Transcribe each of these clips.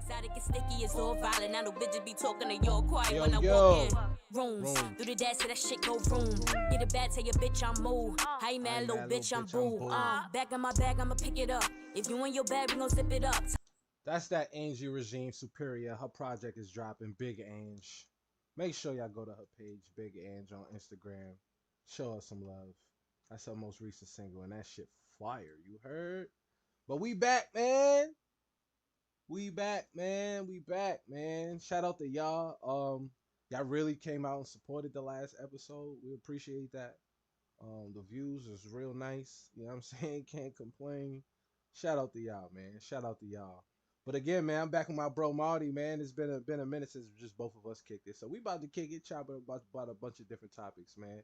Exotic and sticky, it's all violent. Now no bitches be talking to y'all quiet Yo, when I yo. walk in. Rooms, do the dash so that shit go room. Get it bad, tell your bitch I'm move. How you mad, little bitch, I'm boo. Back in my bag, I'ma pick it up. If you in your bag, we gon' zip it up. That's that Angie Regime Superior. Her project is dropping. Big Ange. Make sure y'all go to her page, Big Ange, on Instagram. Show her some love. That's her most recent single, and that shit fire. You heard? But we back, man. We back, man. We back, man. Shout out to y'all. Y'all really came out and supported the last episode. We appreciate that. The views is real nice. You know what I'm saying? Can't complain. Shout out to y'all, man. Shout out to y'all. But again, man, I'm back with my bro Marty, man. It's been a minute since just both of us kicked it. So we about to kick it, chop it about a bunch of different topics, man.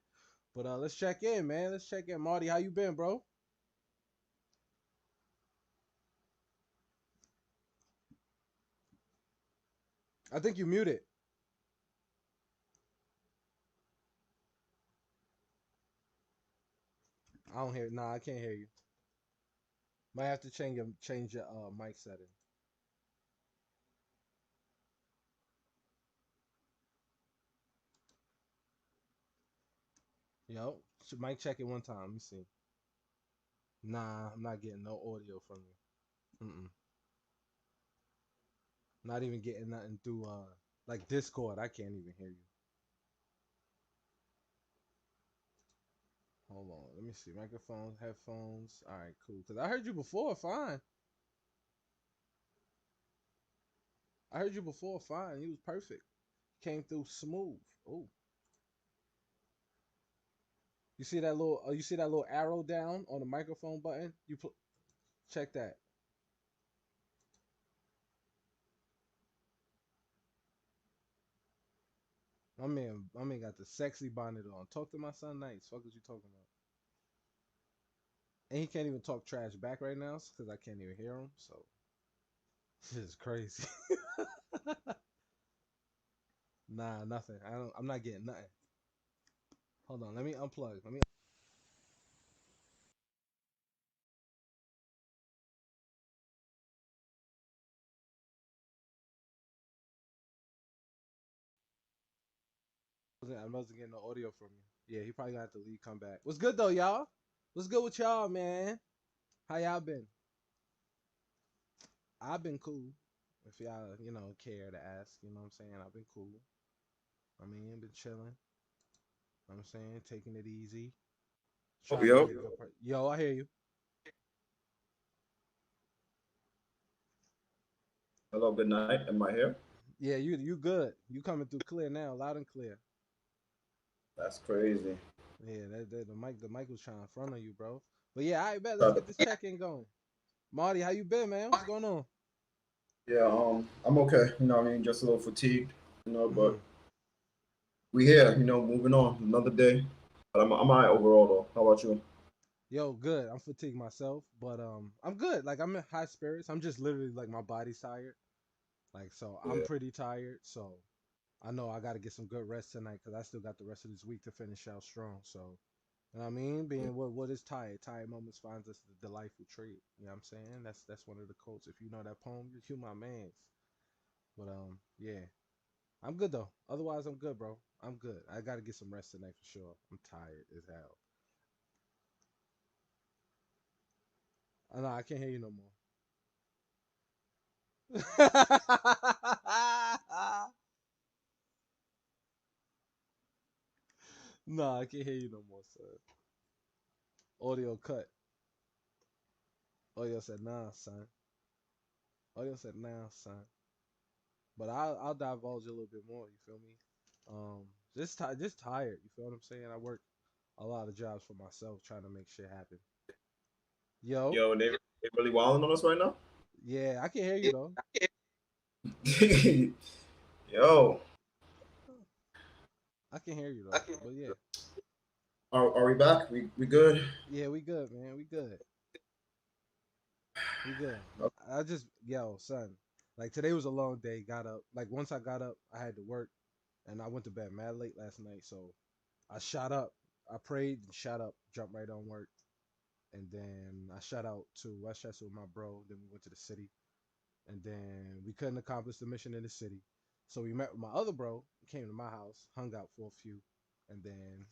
But let's check in, man. Let's check in. Marty, how you been, bro? I think you muted. I don't hear. Nah, I can't hear you. Might have to change your mic setting. Yo, mic check it one time. Let me see. Nah, I'm not getting no audio from you. Mm-mm. Not even getting nothing through like Discord. I can't even hear you. Hold on. Let me see. Microphones, headphones. All right, cool. Cause I heard you before, fine. I heard you before, fine. You was perfect. Came through smooth. Oh, you see that little? You see that little arrow down on the microphone button? Check that. My man got the sexy bonnet on. Talk to my son nice. Fuck what you talking about? And he can't even talk trash back right now because I can't even hear him. So this is crazy. Nah, nothing. I'm not getting nothing. Hold on. Let me unplug. Let me. I wasn't getting no audio from you. Yeah, he probably got to leave. Come back. What's good though, y'all? What's good with y'all, man? How y'all been? I've been cool. If y'all, care to ask, you know what I'm saying? I've been cool. I mean, I've been chilling. You know what I'm saying? Taking it easy. Oh, Trying to yo. be a good person. Yo, I hear you. Hello, good night. Am I here? Yeah, you good. You coming through clear now, loud and clear. That's crazy. Yeah, the mic was trying in front of you, bro. But yeah, I bet let's Try to- get this check in going. Marty, how you been, man? What's going on? Yeah, I'm okay. What I mean, just a little fatigued, but Hmm. we here, moving on. Another day. But I'm all right overall, though. How about you? Yo, good. I'm fatigued myself, but I'm good. Like I'm in high spirits. I'm just literally like my body's tired. Like so, I'm Yeah. pretty tired. So I know I got to get some good rest tonight because I still got the rest of this week to finish out strong. So you know what I mean? Being what is tired? Tired moments finds us the delightful trait. You know what I'm saying? That's one of the quotes. If you know that poem, you my man's. But yeah, I'm good though. Otherwise, I'm good, bro. I'm good. I got to get some rest tonight for sure. I'm tired as hell. I know I can't hear you no more. No, I can't hear you no more, sir. Audio cut. Audio said, nah, son. Audio said, nah, son. But I'll divulge a little bit more. You feel me? Just tired. You feel what I'm saying? I work a lot of jobs for myself, trying to make shit happen. Yo, Yo, they really wilding on us right now? yeah, I can hear you though. Yo, I can hear you though. But yeah, are we back? We good? yeah, we good, man. We good. We good. Yo, son. Like today was a long day. Got up. Like once I got up, I had to work, and I went to bed mad late last night. So I shot up. I prayed and shot up. Jumped right on work, and then I shot out to Westchester with my bro. Then we went to the city. and then we couldn't accomplish the mission in the city. So we met with my other bro, came to my house, hung out for a few, and then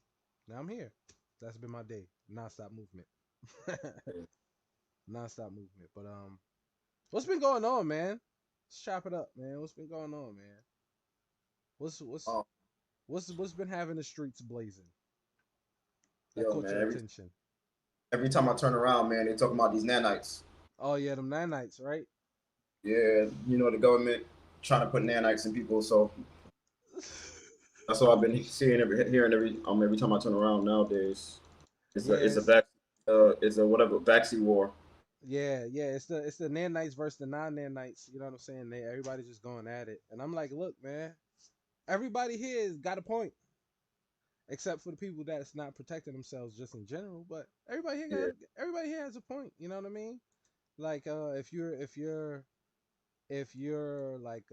now I'm here. That's been my day. Non-stop movement. Non-stop movement. But what's been going on, man? Let's chop it up, man. What's been going on, man? What's what's Um, what's been having the streets blazing that yo, caught man, your attention? every time I turn around, man, they talking about these nanites. Oh yeah, them nanites, right? Yeah, the government trying to put nanites in people, so that's what I've been seeing hearing every time I turn around nowadays. Yes. It's a whatever vaccine war. Yeah. It's the nanites versus the non-nanites. You know what I'm saying? Everybody's just going at it, and I'm like, look, man, everybody here has got a point, except for the people that's not protecting themselves just in general. But Yeah, everybody here has a point. You know what I mean? Like, if you're like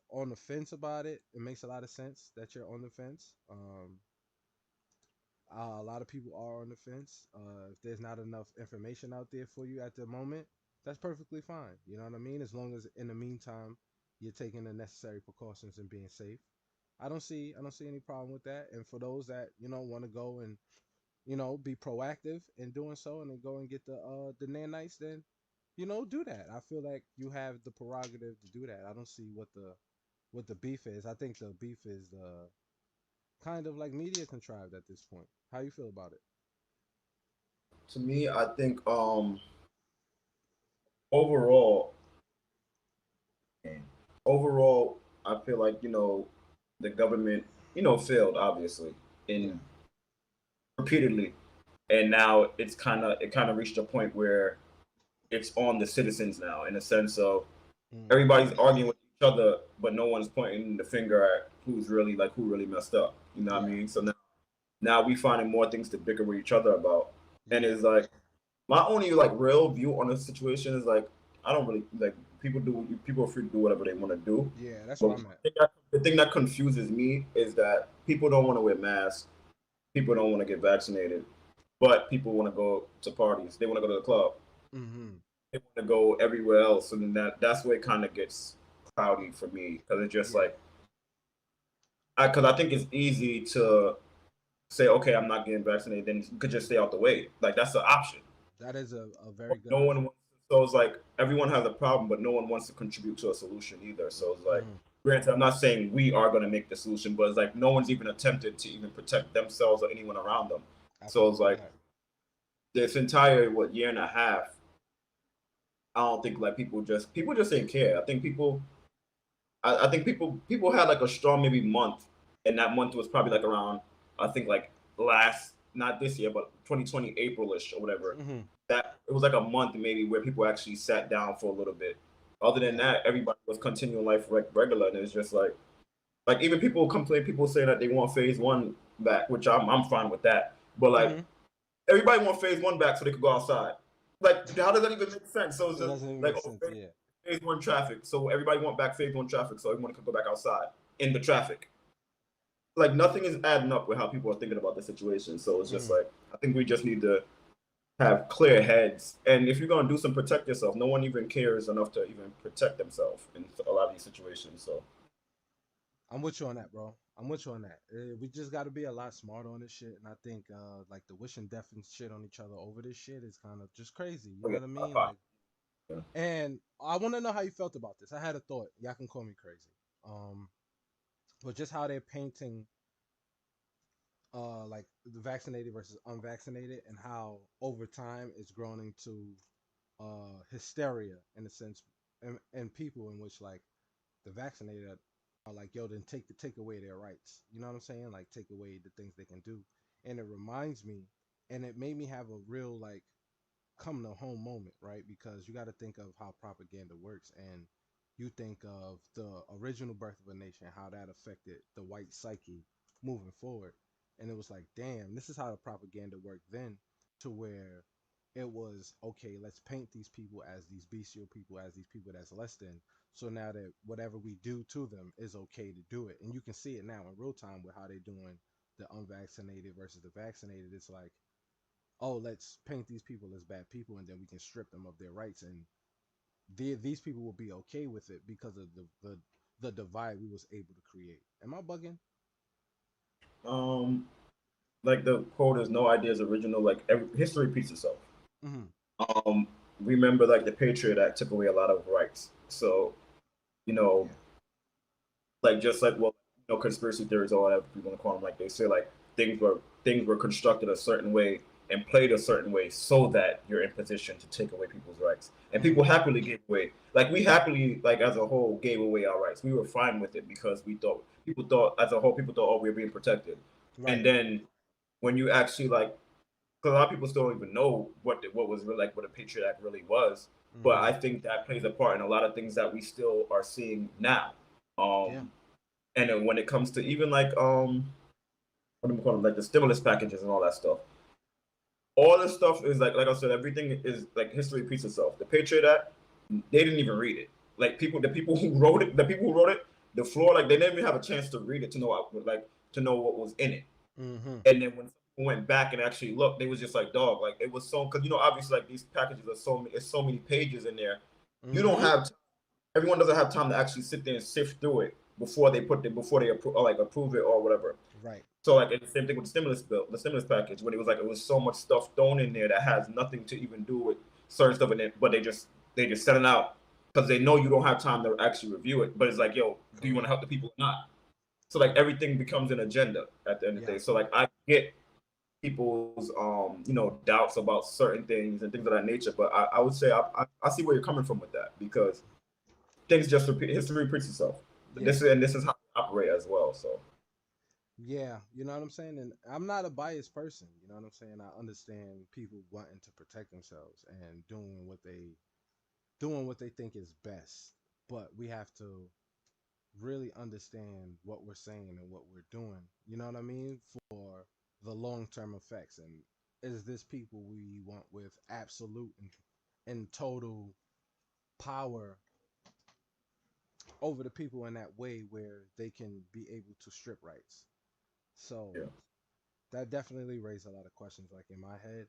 on the fence about it, it makes a lot of sense that you're on the fence. A lot of people are on the fence. If there's not enough information out there for you at the moment, that's perfectly fine. You know what I mean? As long as in the meantime you're taking the necessary precautions and being safe. I don't see any problem with that. And for those that want to go and be proactive in doing so and then go and get the nanites, then do that. I feel like you have the prerogative to do that. I don't see what the beef is. I think the beef is kind of like media contrived at this point. How you feel about it? to me, I think overall, overall, I feel like the government failed obviously Yeah. in repeatedly, and now it kind of reached a point where it's on the citizens now in a sense of Mm. everybody's arguing with each other, but no one's pointing the finger at who really messed up. You know what I Yeah. mean? So now we finding more things to bicker with each other about, and Yeah. it's like my only like real view on the situation is like I don't really like people are free to do whatever they want to do, Yeah. That's but where I'm at. the thing that confuses me is that people don't want to wear masks, people don't want to get vaccinated, but people want to go to parties, they want to go to the club, Hmm. they want to go everywhere else, and then that's where it kind of gets cloudy for me because it's just Yeah. like because I think it's easy to say okay I'm not getting vaccinated, then you could just stay out the way, like that's an option. That is a very good No one option. wants so it's like everyone has a problem, but no one wants to contribute to a solution either. So it's like, Hmm. granted, I'm not saying we are going to make the solution, but it's like no one's even attempted to even protect themselves or anyone around them. I So feel it's you on like that. this entire year and a half, I don't think like people just didn't care. I think people had like a strong maybe month, and that month was probably like around I think like last not this year but 2020 Aprilish or whatever. Hmm. That it was like a month maybe where people actually sat down for a little bit. Other than Yeah. that, everybody was continuing life regular, and it's just like even people complain. People say that they want phase one back, which I'm fine with that. But like Hmm. everybody want phase one back so they could go outside. Like how does that even make sense? So it's It just doesn't even like make oh, sense. Yeah. phase one traffic. So everybody want back phase one traffic. So everyone can go back outside in the traffic. Like nothing is adding up with how people are thinking about the situation. So it's just Hmm. like I think we just need to have clear heads. And if you're gonna do some protect yourself, no one even cares enough to even protect themselves in a lot of these situations. So I'm with you on that, bro. I'm with you on that. We just got to be a lot smarter on this shit, and I think like the wishing death and shit on each other over this shit is kind of just crazy. You know okay, what I mean? Like, and I want to know how you felt about this. I had a thought. Y'all can call me crazy. Um, but just how they're painting like the vaccinated versus unvaccinated and how over time it's grown into hysteria in a sense and people in which like the vaccinated are like yo then take away their rights, you know what I'm saying, like take away the things they can do. And it reminds me and it made me have a real like come to home moment, right? Because you got to think of how propaganda works, and you think of the original birth of a nation, how that affected the white psyche moving forward. And it was like, damn, this is how the propaganda worked then, to where it was okay, let's paint these people as these bestial people, as these people that's less than. So now that whatever we do to them is okay to do it. And you can see it now in real time with how they're doing the unvaccinated versus the vaccinated. It's like, oh, let's paint these people as bad people, and then we can strip them of their rights. And these people will be okay with it because of the divide we was able to create. Am I bugging? Um, like the quote is no idea is original. Like history repeats itself. Hmm. Um, remember like the Patriot Act took away a lot of rights. So you know, Yeah. like just like well, conspiracy theories or whatever people want to call them, like they say like things were constructed a certain way and played a certain way so that you're in position to take away people's rights. And Hmm. people happily gave away, like we happily, like as a whole, gave away our rights. We were fine with it because we thought people thought as a whole people thought oh we were being protected. Right. And then when you actually like, because a lot of people still don't even know what was really like what a Patriot Act really was. But Hmm. I think that plays a part in a lot of things that we still are seeing now. Yeah. And then when it comes to even like what do we call them, like the stimulus packages and all that stuff, all this stuff is like I said, everything is like history repeats itself. The Patriot Act, they didn't even read it. Like the people who wrote it, the floor, like they didn't even have a chance to read it to know to know what was in it. Hmm. And then when people went back and actually looked, they was just like, dog, like it was so because obviously like these packages are it's so many pages in there. You don't Hmm. have everyone doesn't have time to actually sit there and sift through it before they approve it or whatever. Right. So like it's the same thing with the stimulus bill, the stimulus package, when it was like it was so much stuff thrown in there that has nothing to even do with certain stuff in it, but they just set it out because they know you don't have time to actually review it. But it's like, yo, do you want to Correct. help the people or not? So like everything becomes an agenda at the end of the Yeah. day. So like I get people's doubts about certain things and things of that nature, but I would say I see where you're coming from with that because things just repeat history repeats itself. Yeah. This is how we operate as well. So Yeah, you know what I'm saying? And I'm not a biased person, you know what I'm saying? I understand people wanting to protect themselves and doing what they think is best. But we have to really understand what we're saying and what we're doing. You know what I mean? For the long-term effects, and is this people we want with absolute and total power over the people in that way where they can be able to strip rights. So yeah. that definitely raised a lot of questions like in my head.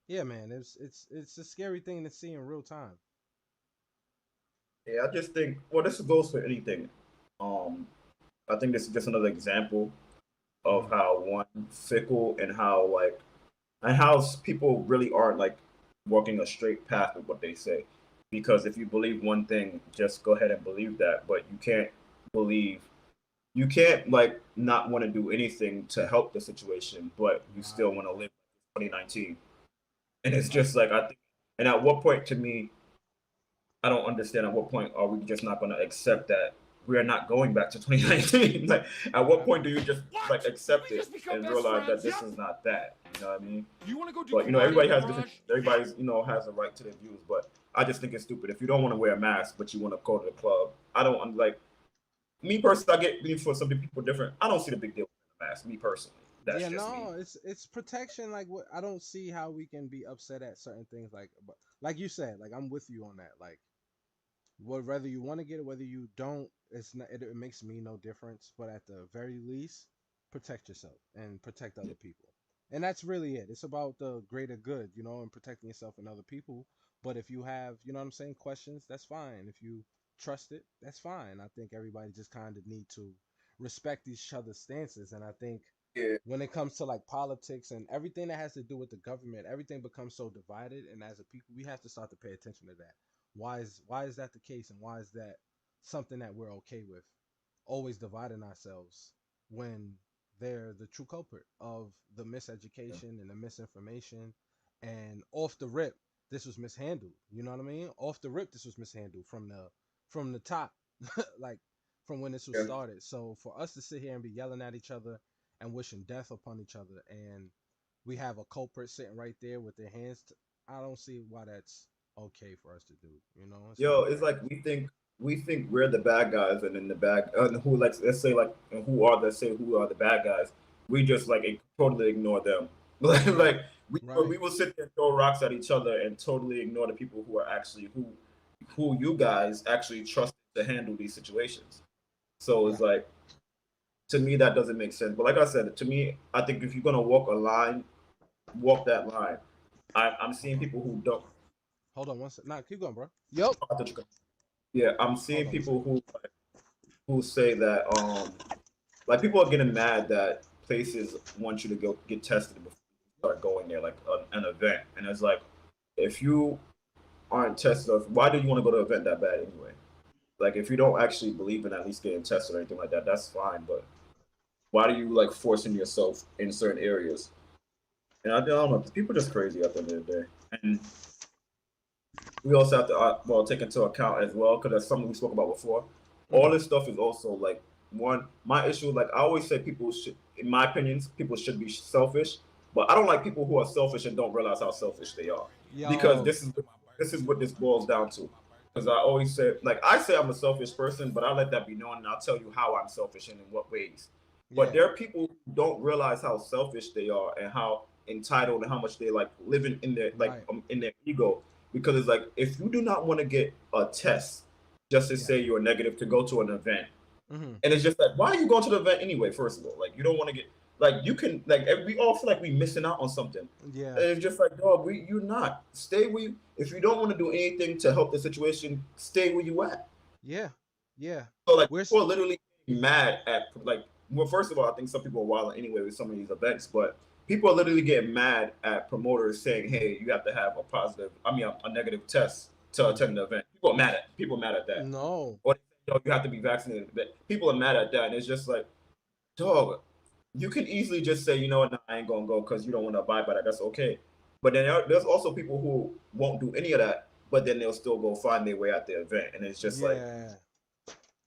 Yeah, man, it's a scary thing to see in real time. Yeah, I just think well this goes for anything. Um I think this is just another example of Hmm. how one fickle and how people really aren't like walking a straight path with what they say. Because if you believe one thing, just go ahead and believe that. But believe you can't like not want to do anything to help the situation, but you still Right, want to live like 2019. And it's right. just like I think and at what point to me I don't understand at what point are we just not going to accept that we are not going back to 2019? Like, at what Yep. point do you just like accept it and realize that this is not that? You know what I mean? But everybody's has a right to their views. But I just think it's stupid if you don't want to wear a mask but you want to go to the club. I don't like me personally. I get for some people different. I don't see the big deal with a mask. Me personally, that's Yeah, just me. no, it's protection. Like what I don't see how we can be upset at certain things. Like, but like you said, like I'm with you on that. Like, whether you want to get it, whether you don't, it's not. It makes me no difference. But at the very least, protect yourself and protect other people. And that's really it. It's about the greater good, you know, and protecting yourself and other people. But if you have, you know what I'm saying, questions, that's fine. If you trust it, that's fine. I think everybody just kind of need to respect each other's stances. And I think Yeah, when it comes to like politics and everything that has to do with the government, everything becomes so divided. And as a people, we have to start to pay attention to that. Why is that the case, and why is that something that we're okay with? Always dividing ourselves when they're the true culprit of the miseducation and the misinformation. And off the rip, this was mishandled. You know what I mean? Off the rip, this was mishandled from the top, like from when this was yeah. started. So for us to sit here and be yelling at each other and wishing death upon each other, and we have a culprit sitting right there with their hands, I don't see why that's okay for us to do. You know, it's not Yo, it's right. like we think we're the bad guys, and then the bad who like let's say like who are the bad guys. We just like totally ignore them. Right, Like we right, will sit there and throw rocks at each other and totally ignore the people who are actually who you guys actually trust to handle these situations. So it's right. like to me that doesn't make sense. But like I said, to me, I think if you're gonna walk a line, walk that line. I'm seeing people who don't. Hold on one second. Nah, keep going, bro. Yup. Yeah, I'm Hold seeing on a people second. who say that like people are getting mad that places want you to go get tested before you start going there, like an event. And it's like, if you aren't tested, why do you want to go to an event that bad anyway? Like, if you don't actually believe in at least getting tested or anything like that, that's fine. But why do you like forcing yourself in certain areas? And I don't know, people are just crazy at the end of the day. And we also have to well take into account as well, because that's something we spoke about before. All Mm-hmm. this stuff is also like one my issue. Like I always say, people should, in my opinions, people should be selfish, but I don't like people who are selfish and don't realize how selfish they are, because Yo. this is what this boils down to. Because I always say, like I say, I'm a selfish person, but I let that be known, and I'll tell you how I'm selfish and in what ways. But Yeah. there are people who don't realize how selfish they are and how entitled and how much they like living in their Right. in their ego, because it's like, if you do not want to get a test just to Yeah. say you're negative to go to an event, Mm-hmm. and it's just like, why are you going to the event anyway? First of all, like you don't want to get, like you can, like we all feel like we missing out on something. Yeah. And it's just like, dog, you're not, stay where you, if you don't want to do anything to help the situation, stay where you at. Yeah. Yeah. So like We're people are literally mad at, like, well, first of all, I think some people are wild anyway with some of these events, but people are literally getting mad at promoters saying, "Hey, you have to have a positive, I mean, a negative test to attend the event." People are mad at that, no. or they say, "Yo, you have to be vaccinated." But people are mad at that, and it's just like, dog, you can easily just say, you know what, nah, I ain't gonna go because you don't want to abide by that. That's okay. But then there's also people who won't do any of that, but then they'll still go find their way at the event, and it's just like, Yeah.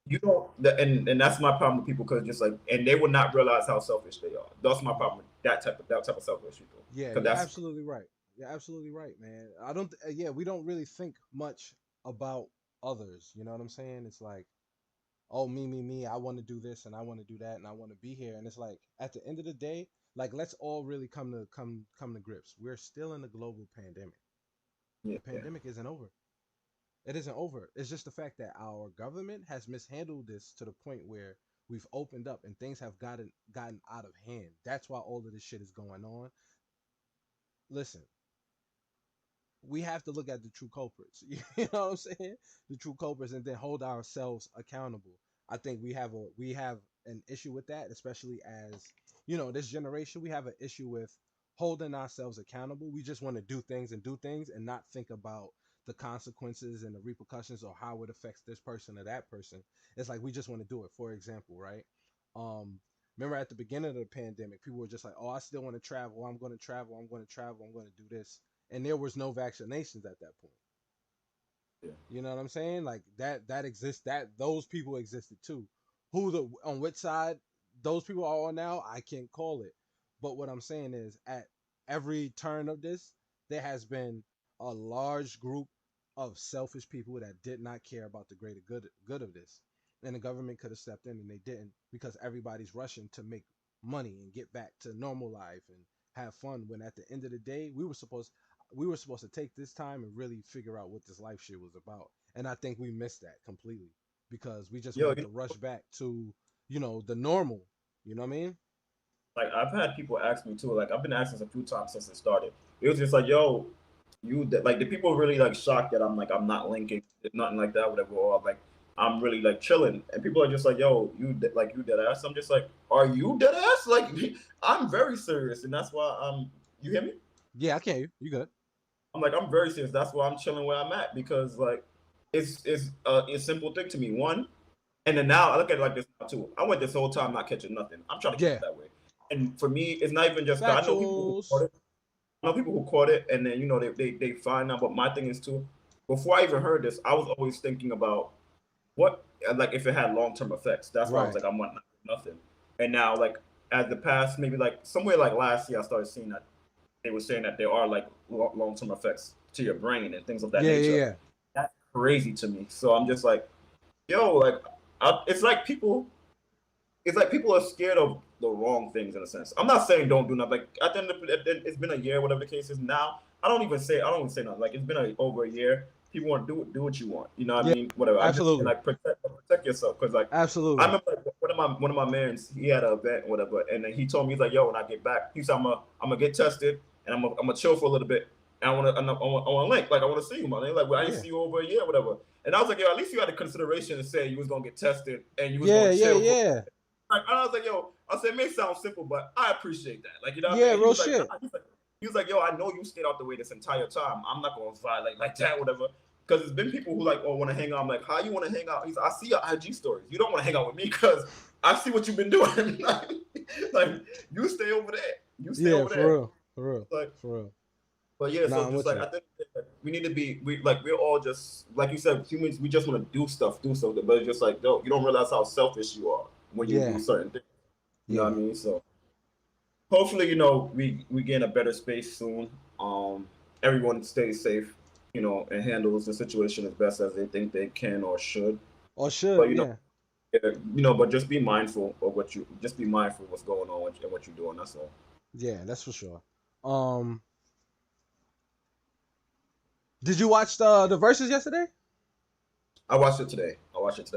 you don't, and that's my problem with people, because just like, and they will not realize how selfish they are. That's my problem with that type of selfish people, Yeah, because you're that's absolutely right. You're absolutely right, man. I don't. Yeah, we don't really think much about others. You know what I'm saying? It's like, oh, me, me, me. I want to do this and I want to do that and I want to be here. And it's like, at the end of the day, like, let's all really come to grips. We're still in a global pandemic. yeah, The pandemic isn't over. It isn't over. It's just the fact that our government has mishandled this to the point where we've opened up and things have gotten out of hand. That's why all of this shit is going on. Listen, we have to look at the true culprits. You know what I'm saying? The true culprits, and then hold ourselves accountable. I think we have an issue with that, especially as this generation. We have an issue with holding ourselves accountable. We just want to do things and not think about the consequences and the repercussions or how it affects this person or that person. It's like we just want to do it. For example, right? Um, Remember at the beginning of the pandemic, people were just like, "Oh, I still want to travel. I'm going to travel. I'm going to travel. I'm going to do this." And there was no vaccinations at that point. yeah, You know what I'm saying? Like that exists. That those people existed too. Who the on which side those people are on now, I can't call it. But what I'm saying is, at every turn of this, there has been a large group of selfish people that did not care about the greater good of this. And the government could have stepped in and they didn't, because everybody's rushing to make money and get back to normal life and have fun, when at the end of the day we were supposed to take this time and really figure out what this life shit was about. And I think we missed that completely because we just yo, wanted to rush back to, the normal. You know what I mean? like I've had people ask me too. Like I've been asked this a few times since it started. It was just like, yo, like the people really like shocked that I'm not linking, nothing like that, whatever. Or like I'm really like chilling, and people are just like, yo, you dead ass. I'm just like, are you dead ass? Like I'm very serious, and that's why You hear me? Yeah, I can't. You good? I'm like, I'm very serious. That's why I'm chilling where I'm at, because like it's a simple thing to me. One, and then now I look at it like this now too. I went this whole time not catching nothing. I'm trying to keep it Yeah. that way. And for me, it's not even just 'cause I know people who caught Factuals. it. I know people who caught it, and then they find out. But my thing is too. Before I even heard this, I was always thinking about what, like, if it had long term effects. That's why I was Right. like, I'm not nothing. And now, like, as the past, maybe like somewhere like last year, I started seeing that they were saying that there are like long term effects to your brain and things of that Yeah, yeah, nature. yeah. That's crazy to me. So I'm just like, yo, like, it's like people are scared of the wrong things in a sense. I'm not saying don't do nothing. Like at the end of it's been a year, whatever the case is. Now I don't even say nothing. Like it's been over a year. People want to do what you want. You know what I Yeah. mean? Whatever. I'm just saying, Absolutely. like, protect yourself, because like I Absolutely. remember like, one of my mans, he had an event, whatever, and then he told me, he's like, yo, when I get back, he said, I'm gonna get tested and I'm gonna chill for a little bit, and I want to link. Like, I want to see you, man. They're like, well, I didn't Yeah. see you over a year, whatever. And I was like, yo, at least you had the consideration to say you was gonna get tested and you was Yeah, gonna chill. yeah. Like, and I was like, yo, I said, it may sound simple, but I appreciate that. Like, you know what Yeah, I mean? real shit. He was like, yo, I know you stayed out the way this entire time. I'm not gonna violate like that, whatever. Because there's been people who like, oh, want to hang out. I'm like, how you want to hang out? He's like, I see your IG stories. You don't want to hang out with me because I see what you've been doing. Like, you stay over there. You stay over there. For real. Like, For real. But yeah, Nah, so just like, I think we need to be, we're all just, like you said, humans, we just want to do something. But it's just like, no, you don't realize how selfish you are when you do certain things. You know what I mean? So hopefully, you know, we get in a better space soon. Everyone stays safe, you know, and handles the situation as best as they think they can or should. But, you know, but just be mindful of what's going on and what you're doing. That's all. Yeah, that's for sure. Did you watch the verses yesterday? I watched it today.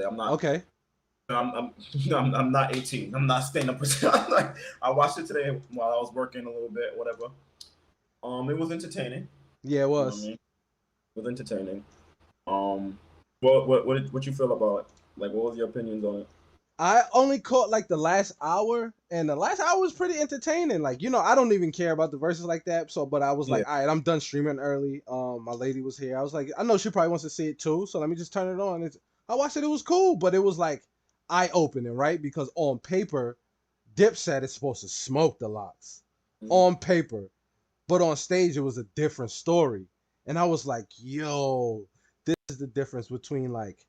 I'm not okay. I'm not 18. I'm not staying up. I watched it today while I was working a little bit, whatever. It was entertaining. Yeah, it was. You know It was entertaining. What you feel about it? Like, what was your opinions on it? I only caught like the last hour, and the last hour was pretty entertaining. Like, you know, I don't even care about the verses like that. So, but I was like, all right, I'm done streaming early. My lady was here. I was like, I know she probably wants to see it too, so let me just turn it on. I watched it. It was cool, but it was like eye-opening, right? Because on paper, Dipset is supposed to smoke the Lox on paper, but on stage it was a different story. And I was like, yo, this is the difference between like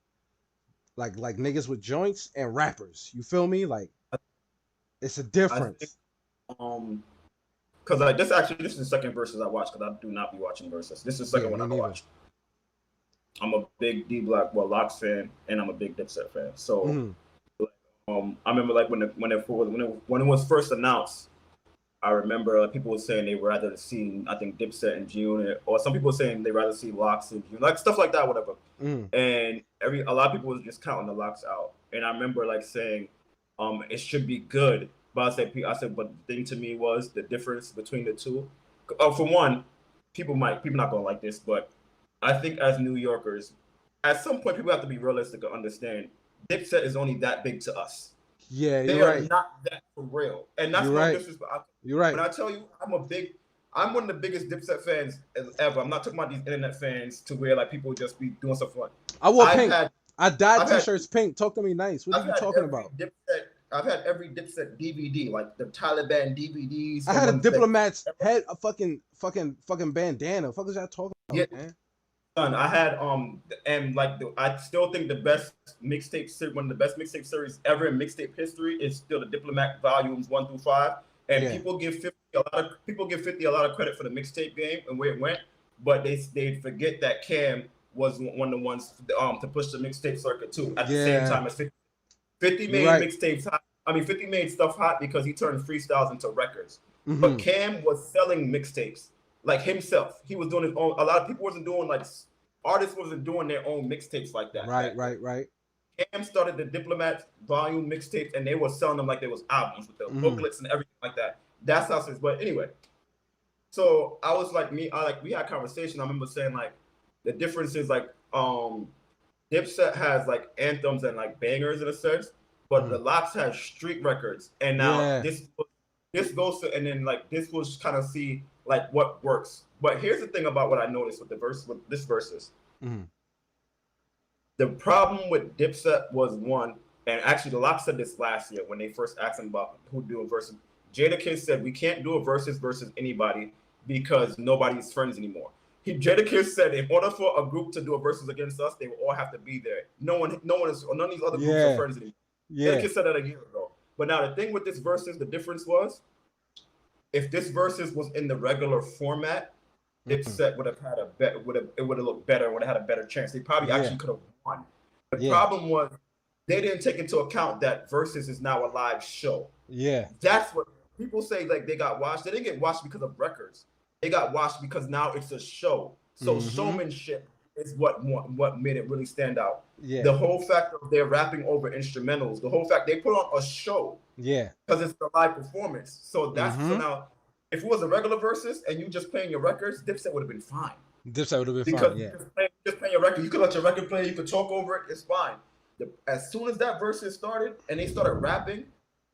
niggas with joints and rappers. You feel me? Like, it's a difference. Because this is the second verses I watched, because I do not be watching verses. This is the second one I watched. I'm a big Lox fan, and I'm a big Dipset fan. So, I remember like when it was first announced, I remember people were saying they would rather see, I think, Dipset and G-Unit, or some people were saying they'd rather see Lox and G-Unit, like stuff like that, whatever. And a lot of people was just counting the Lox out. And I remember like saying, it should be good. But I said, but the thing to me was the difference between the two. For one, people not gonna like this, but I think as New Yorkers, at some point people have to be realistic and understand Dipset is only that big to us. Yeah, they are not that for real, and that's no disrespect. You're right. When I tell you, I'm one of the biggest Dipset fans ever. I'm not talking about these internet fans to where like people just be doing stuff fun. I wore pink. I dyed t-shirts pink. Talk to me nice. What are you talking about? I've had every Dipset DVD, like the Taliban DVDs. I had a Diplomat's head, a fucking bandana. What the fuck is y'all talking about, man? Son, I had and like I still think the best mixtape series, one of the best mixtape series ever in mixtape history is still the Diplomat volumes 1 through 5. And people give 50 a lot of credit for the mixtape game and where it went, but they forget that Cam was one of the ones to push the mixtape circuit too. At the same time as 50 made mixtapes hot. I mean, 50 made stuff hot because he turned freestyles into records. But Cam was selling mixtapes. Like himself, he was doing his own. A lot of people wasn't doing artists wasn't doing their own mixtapes like that. Right. Cam started the Diplomat volume mixtapes, and they were selling them like they was albums with the booklets and everything like that. That's how it. But anyway, so I was like we had a conversation. I remember saying like the difference is like Dipset has like anthems and like bangers in a sense, but the Lox has street records, and now this goes to, and then like this will kind of see like what works. But here's the thing about what I noticed with this versus. The problem with Dipset was one, and actually the Lox said this last year when they first asked him about who do a versus. Jadakiss said we can't do a versus anybody because nobody's friends anymore. Jadakiss said in order for a group to do a versus against us, they will all have to be there. None of these other groups are friends anymore. Jadakiss said that a year ago. But now the thing with this versus, the difference was, if this versus was in the regular format, Dipset would have had it would have looked better, would have had a better chance. They probably actually could have won. The problem was they didn't take into account that versus is now a live show. That's what people say. Like they got watched. They didn't get watched because of records. They got watched because now it's a show. So showmanship is what made it really stand out. The whole fact of they're rapping over instrumentals, the whole fact they put on a show. Because it's a live performance. So that's so now if it was a regular versus and you just playing your records, Dipset would have been fine. Dipset would have been Because fine, yeah. just playing your record, you could let your record play, you could talk over it, it's fine. As soon as that versus started and they started rapping,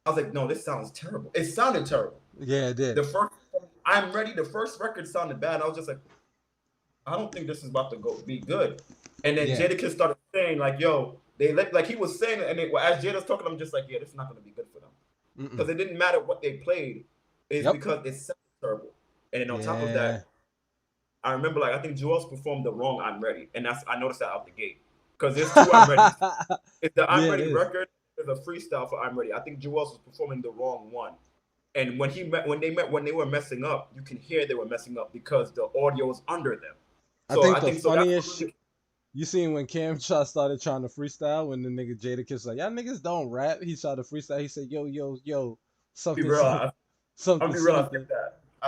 I was like, no, this sounds terrible. It sounded terrible. Yeah, it did. The first I'm Ready, the first record sounded bad. I was just like, I don't think this is about to be good. And then Jadakiss started saying, like, yo, they like he was saying it, and as Jada's talking, I'm just like, yeah, this is not going to be good for them. Because it didn't matter what they played, it's because it sounded terrible. And then on top of that, I remember, like, I think Juelz performed the wrong I'm Ready. And I noticed that out the gate. Because there's two I'm Ready. It's the I'm Ready record. There's a freestyle for I'm Ready. I think Juelz was performing the wrong one. And when they were messing up, you can hear they were messing up because the audio is under them. So I think the funniest shit, you seen when Cam started trying to freestyle, when the nigga Jadakiss was like, y'all niggas don't rap. He tried to freestyle. He said, yo, something. I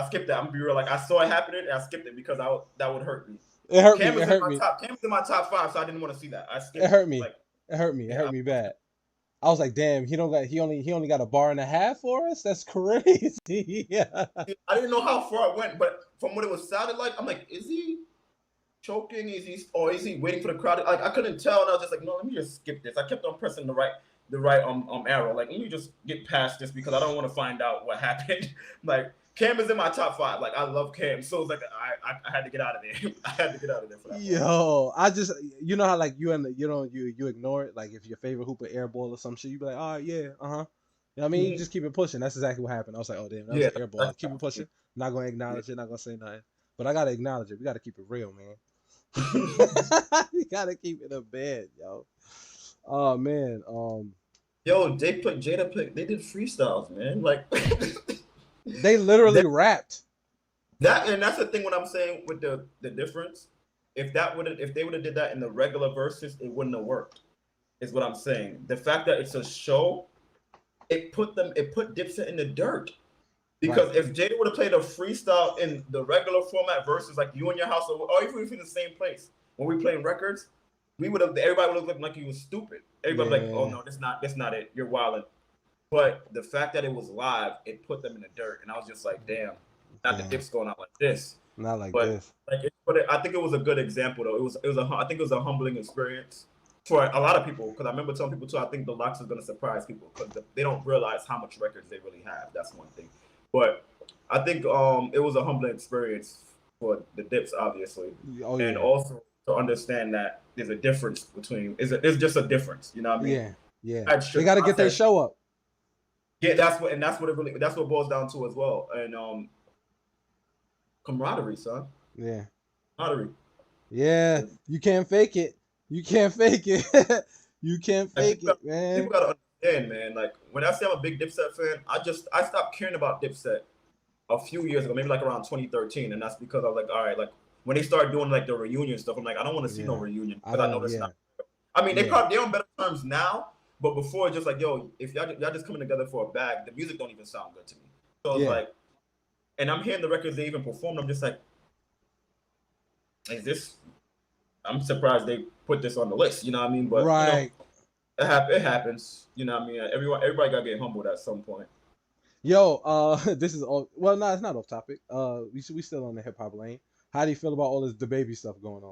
skipped that. I'm gonna be real. Like, I saw it happening and I skipped it because that would hurt me. It hurt Cam me. It hurt me. Cam was in my top 5, so I didn't want to see that. I skipped it. Hurt me. Like, it hurt me. It hurt me bad. I was like, damn, he only got a bar and a half for us? That's crazy. Yeah. I didn't know how far it went, but from what it was sounded like, I'm like, is he choking? Is he waiting for the crowd? Like, I couldn't tell, and I was just like, no, let me just skip this. I kept on pressing the right arrow. Like, let me just get past this because I don't want to find out what happened. Like, Cam is in my top 5. Like, I love Cam, so it's like I had to get out of there. I had to get out of there for that. Yo, I just, you know how like you ignore it. Like, if your favorite hooper airball or some shit, you be like, oh yeah, You know what I mean? You just keep it pushing. That's exactly what happened. I was like, oh damn, that was an airball. Keep it pushing. Not gonna acknowledge it. Not gonna say nothing. But I gotta acknowledge it. We gotta keep it real, man. You gotta keep it a bed, yo. Oh man. Yo, they did freestyles, man. Like. They literally rapped. And that's the thing. What I'm saying with the difference, if they would have did that in the regular verses, it wouldn't have worked. Is what I'm saying. The fact that it's a show, it put Dipset in the dirt. Because if Jada would have played a freestyle in the regular format versus like you in your house or even if in the same place when we playing records, everybody would have looked like he was stupid. Everybody like, oh no, that's not it. You're wilding. But the fact that it was live, it put them in the dirt, and I was just like, "Damn, not the Dips going out like this." Not like this. But I think it was a good example, though. I think it was a humbling experience for a lot of people. Because I remember telling people too, I think the Locks is going to surprise people because they don't realize how much records they really have. That's one thing. But I think it was a humbling experience for the Dips, obviously, and also to understand that there's a difference between. There's just a difference. You know what I mean? Yeah. They got to get their show up. Yeah, that's what it boils down to as well. And camaraderie, son. Yeah. Camaraderie. Yeah. You can't fake it. You can't fake it. You can't fake it, man. People gotta understand, man. Like when I say I'm a big Dipset fan, I stopped caring about Dipset a few years ago, maybe like around 2013, and that's because I was like, all right, like when they started doing like the reunion stuff, I'm like, I don't want to see no reunion because I know that's not. I mean, they're on better terms now. But before, just like, yo, if y'all just coming together for a bag, the music don't even sound good to me. So it's like, and I'm hearing the records they even performed. I'm just like, I'm surprised they put this on the list. You know what I mean? But you know, it happens. You know what I mean? Everybody got to get humbled at some point. Yo, this is all. Well, no, it's not off topic. We still on the hip hop lane. How do you feel about all this DaBaby stuff going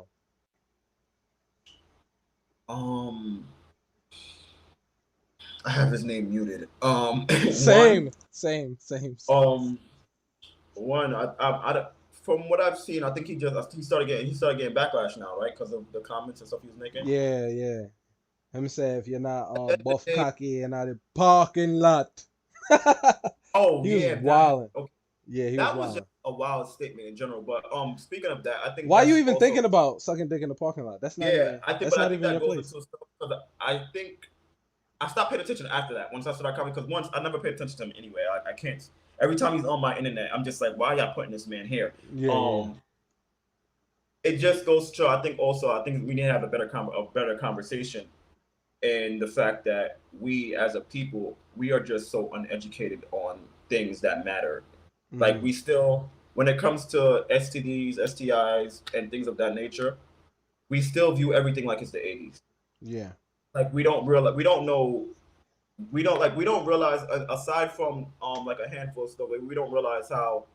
on? I have his name muted. Same. One, I from what I've seen, I think he started getting backlash now, right? Because of the comments and stuff he was making. Yeah. Him say if you're not buff cocky and out of parking lot. He was wilding. Okay. Yeah, that was just a wild statement in general. But speaking of that, I think why are you even thinking about sucking dick in the parking lot? That's not even. I think that goes into stuff because I think. I stopped paying attention after that. Once I started coming, because once I never paid attention to him anyway. I can't. Every time he's on my internet, I'm just like, why y'all putting this man here? It just goes to. I think we need to have a better conversation, and the fact that we as a people, we are just so uneducated on things that matter. Like we still, when it comes to STDs, STIs, and things of that nature, we still view everything like it's the 80s. Yeah. Like we don't realize, aside from like a handful of stuff, like we don't realize how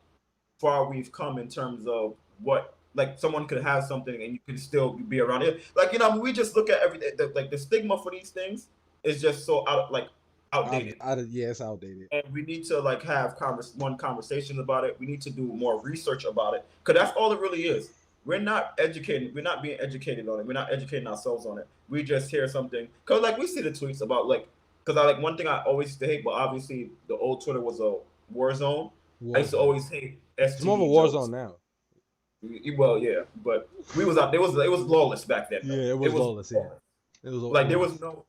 far we've come in terms of what like someone could have something and you can still be around it. Like we just look at everything. Like the stigma for these things is just so outdated. Yeah, it's outdated. And we need to like have conversations about it. We need to do more research about it because that's all it really is. We're not educated. We're not being educated on it. We're not educating ourselves on it. We just hear something because like we see the tweets about like because I like one thing I always used to hate, but obviously the old Twitter was a war zone. I used to always hate STD It's more of a war jokes. zone now. Well, yeah, but we was out. It was lawless back then. Yeah, it was lawless. Yeah, it was like there was no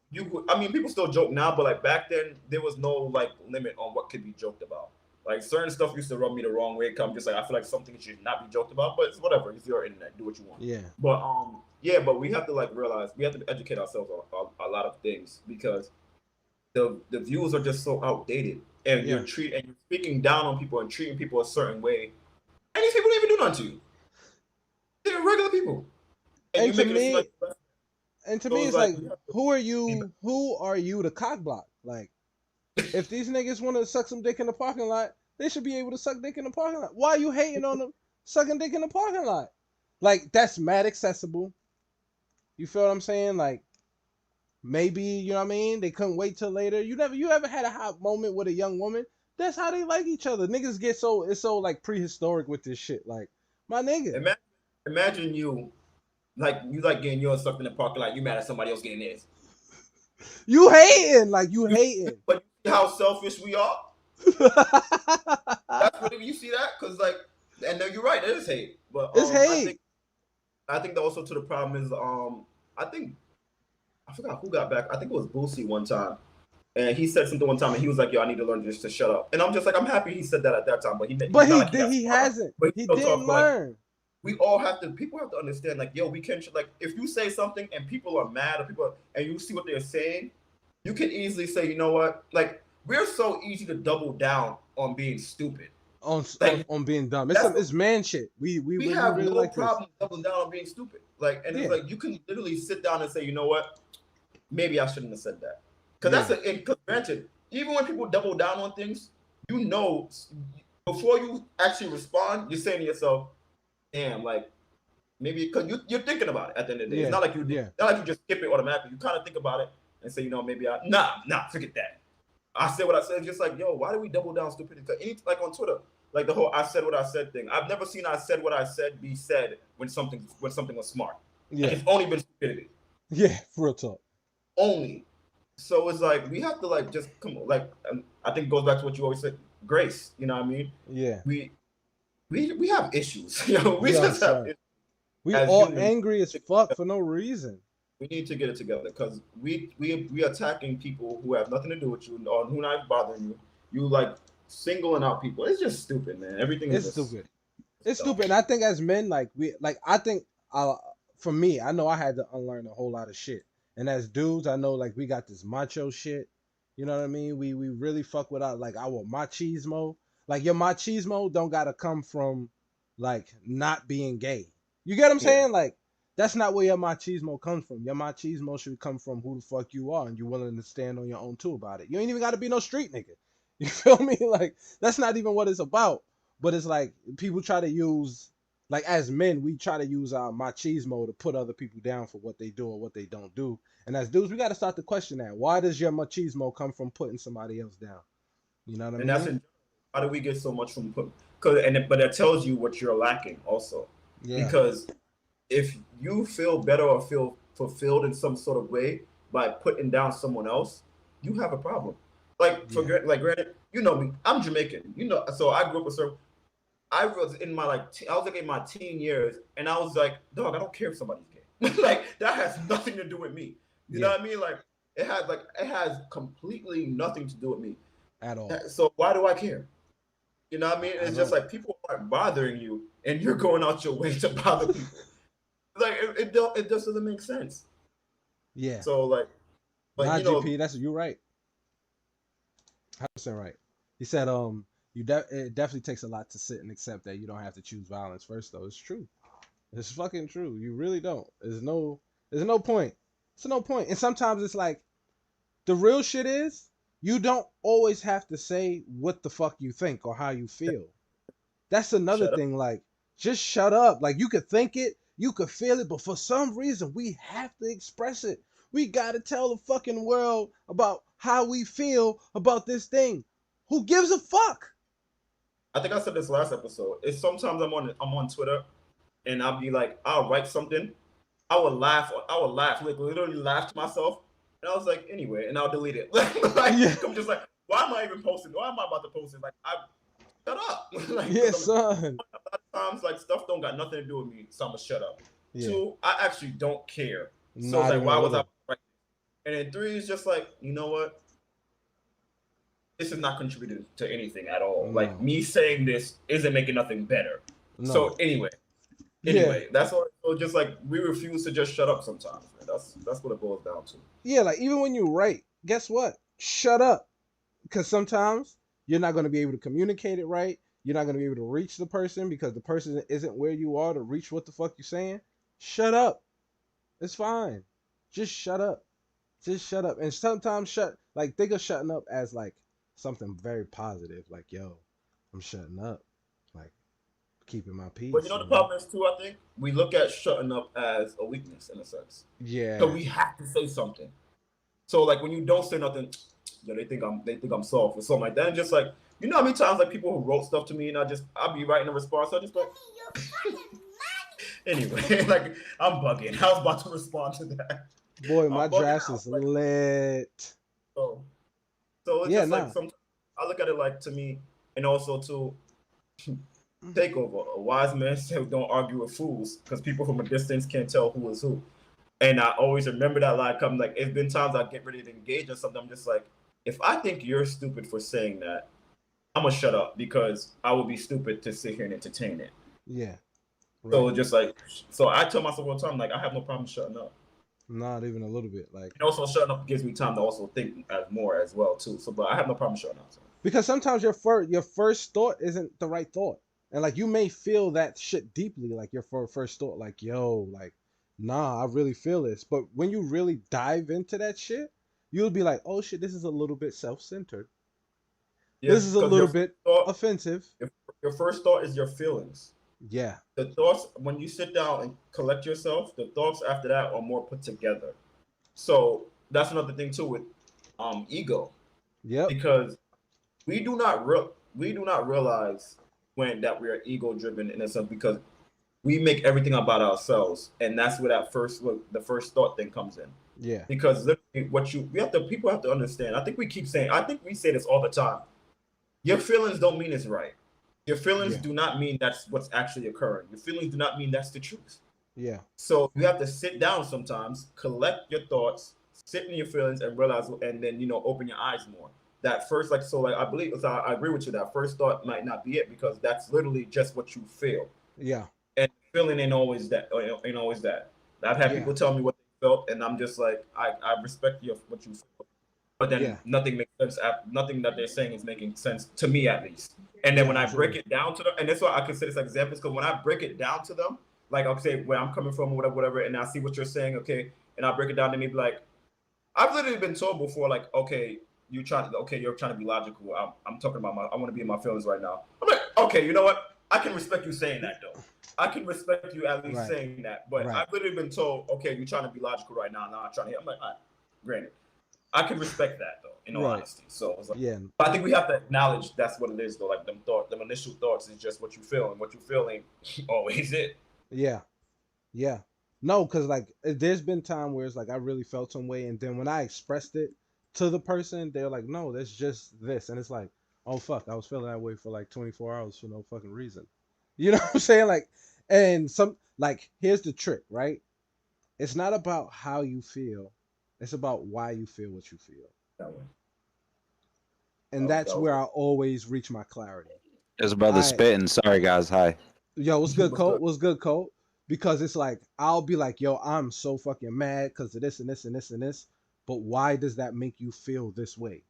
I mean, people still joke now, but like back then there was no like limit on what could be joked about. Like certain stuff used to rub me the wrong way. I'm just like I feel like something should not be joked about, but it's whatever. It's your internet. Do what you want. Yeah. But yeah, but we have to like realize we have to educate ourselves on a lot of things because the views are just so outdated, and you're speaking down on people and treating people a certain way, and these people don't even do nothing to you. They're regular people, and to me, it's like, who are you? Who are you to cock block? Like, if these niggas want to suck some dick in the parking lot, they should be able to suck dick in the parking lot. Why are you hating on them sucking dick in the parking lot? Like, that's mad accessible. You feel what I'm saying? Like, maybe, you know what I mean? They couldn't wait till later. You ever had a hot moment with a young woman? That's how they like each other. Niggas get it's so like prehistoric with this shit. Like, my nigga. Imagine you getting yours sucked in the parking lot. You mad at somebody else getting theirs. You hating. But you see how selfish we are? That's what you see that? Because like, and then you're right, it is hate. But it's hate. I think that also to the problem is I forgot who got back. I think it was Boosie one time. And he said something one time and he was like, yo, I need to learn just to shut up. And I'm just like, I'm happy he said that at that time. But he didn't learn. Like, we all have to, people have to understand, like, yo, we can, like, if you say something and people are mad and you see what they're saying, you can easily say, you know what? Like, we're so easy to double down on being stupid. On being dumb. It's man shit. We have really no like problem doubling down on being stupid. Like, and it's like, you can literally sit down and say, you know what? Maybe I shouldn't have said that. Because granted, even when people double down on things, you know, before you actually respond, you're saying to yourself, damn, like, maybe, because you're thinking about it at the end of the day. It's not like you just skip it automatically. You kind of think about it and say, you know, maybe forget that. I said what I said. It's just like, yo, why do we double down stupidity? Like on Twitter, like the whole I said what I said thing. I've never seen I said what I said be said when something was smart. Yeah. And it's only been stupidity. Yeah, for real talk. Only. So it's like, we have to like just come on, like, I think it goes back to what you always said, grace. You know what I mean? Yeah. We have issues. You know, we just have issues. We all humans, angry as fuck for no reason. We need to get it together because we attacking people who have nothing to do with you or who not bothering you. You like singling out people. It's just stupid, man. Everything is stupid. It's stupid. And I think as men, for me, I know I had to unlearn a whole lot of shit. And as dudes, I know like we got this macho shit. You know what I mean? We really fuck with our machismo. Like your machismo don't gotta come from like not being gay. You get what I'm saying? Like that's not where your machismo comes from. Your machismo should come from who the fuck you are and you're willing to stand on your own too about it. You ain't even gotta be no street nigga. You feel me? Like that's not even what it's about. But it's like people try to use, like as men, we try to use our machismo to put other people down for what they do or what they don't do. And as dudes, we got to start to question that. Why does your machismo come from putting somebody else down? You know what I mean? How do we get so much from putting? But that tells you what you're lacking also. Yeah. Because if you feel better or feel fulfilled in some sort of way by putting down someone else, you have a problem. Granted, you know me, I'm Jamaican. You know, so I grew up with certain. I was in my in my teen years, and I was like, dog, I don't care if somebody's gay. Like that has nothing to do with me. You know what I mean? Like it has completely nothing to do with me at all. So why do I care? You know what I mean? It's just like people aren't bothering you, and you're going out your way to bother people. Like it just doesn't make sense. Yeah. So like, but GP, you're right. 100% right. He said, it definitely takes a lot to sit and accept that you don't have to choose violence first, though. It's true. It's fucking true. You really don't. There's no point. It's no point. And sometimes it's like, the real shit is, you don't always have to say what the fuck you think or how you feel. That's another Shut up. thing. Like, just shut up. Like, you could think it, you could feel it, but for some reason, we have to express it. We gotta tell the fucking world about how we feel about this thing. Who gives a fuck? I think I said this last episode. It's sometimes I'm on Twitter and I'll be like, I'll write something. I would laugh, like literally laugh to myself. And I was like, anyway, and I'll delete it. Yeah, I'm just like, why am I even posting? Why am I about to post it? Like, I shut up. Like, yeah, because son. a lot of times, like, stuff don't got nothing to do with me, so I'm gonna shut up. Yeah, Two, I actually don't care. So it's not like, even a why was I little. right? And then three is just like, you know what? This is not contributing to anything at all. Like No, me saying this isn't making nothing better. no. So anyway, Yeah, that's all. So just like we refuse to just shut up sometimes. Man. That's what it boils down to. yeah. Like, even when you write, guess what? Shut up. Because sometimes you're not going to be able to communicate it right. You're not going to be able to reach the person because the person isn't where you are to reach what the fuck you're saying. Shut up. It's fine. Just shut up. Just shut up. And sometimes think of shutting up as like something very positive. Like, yo, I'm shutting up. Like, keeping my But you peace, know you the know? problem is too. I think we look at shutting up as a weakness in a sense. So Yeah. we have to say something. So like when you don't say nothing, they think I'm soft or something like that. And just like how many times like people who wrote stuff to me and I'll be writing a response. I just like anyway, like I'm bugging. I was about to respond to that. Boy, my I'm bugging drafts out. is Like lit. so. So it's Yeah, just like nah. sometimes I look at it like to me, and also to takeover. A wise man said, "Don't argue with fools," because people from a distance can't tell who is who. And I always remember that line. Come like it's been times I get ready to engage in something. I'm just like, if I think you're stupid for saying that, I'm gonna shut up because I would be stupid to sit here and entertain it. Yeah, So right. just like, so I tell myself all the time, like I have no problem shutting up. Not even a little bit. Like, And also shutting up gives me time to also think as more as well too. So, but I have no problem shutting up. So. because sometimes your first thought isn't the right thought, and like you may feel that shit deeply, like your first thought, like, yo, like, nah, I really feel this, but when you really dive into that shit, you'll be like, oh shit, this is a little bit self-centered, Yeah, this is a because little bit thought, offensive. your, your first thought is your feelings. Yeah, The thoughts, when you sit down and collect yourself, the thoughts after that are more put together. So that's another thing too with ego, yep, because we do not realize when that we are ego driven in a sense because we make everything about ourselves, and that's where that first look, the first thought thing comes in. yeah, Because literally, people have to understand. I think we keep saying, I think we say this all the time. Your feelings don't mean it's right. Your feelings yeah, do not mean that's what's actually occurring. Your feelings do not mean that's the truth. yeah, So you have to sit down sometimes, collect your thoughts, sit in your feelings, and realize, and then open your eyes more. That first, like I believe, so I agree with you. That first thought might not be it because that's literally just what you feel, yeah, and feeling ain't always that. Ain't always that. I've had yeah, people tell me what they felt, and I'm just like, I respect what you feel, but then yeah, nothing makes sense. Nothing that they're saying is making sense to me, at least. And then yeah, when I break absolutely. it down to them, and that's why I consider this examples, because when I break it down to them, like I'll say where I'm coming from, or whatever, and I see what you're saying, okay, and I break it down to me, be like, I've literally been told before, like, okay, you're trying to be logical. I'm talking about I want to be in my feelings right now. I'm like, okay, you know what? I can respect you saying that though. I can respect you at least Right, saying that, but right, I've literally been told, okay, you're trying to be logical right now. Now I'm trying to. I'm like, all right, granted. I can respect that though, in all right. honesty. So it's like, Yeah, but I think we have to acknowledge that's what it is though. Like them initial thoughts is just what you feel, and what you feel ain't always it. yeah, yeah. No, because like there's been time where it's like I really felt some way, and then when I expressed it to the person, they're like, no, that's just this, and it's like, oh fuck, I was feeling that way for like 24 hours for no fucking reason. You know what I'm saying? Like, and some like here's the trick, right? It's not about how you feel, it's about why you feel what you feel, That way. and that's That was where good. I always reach my clarity. This brother I spitting. Sorry, guys. Hi. Yo, what's good, What's Colt? good? What's good, Colt? Because it's like I'll be like, yo, I'm so fucking mad because of this and this and this and this. But why does that make you feel this way?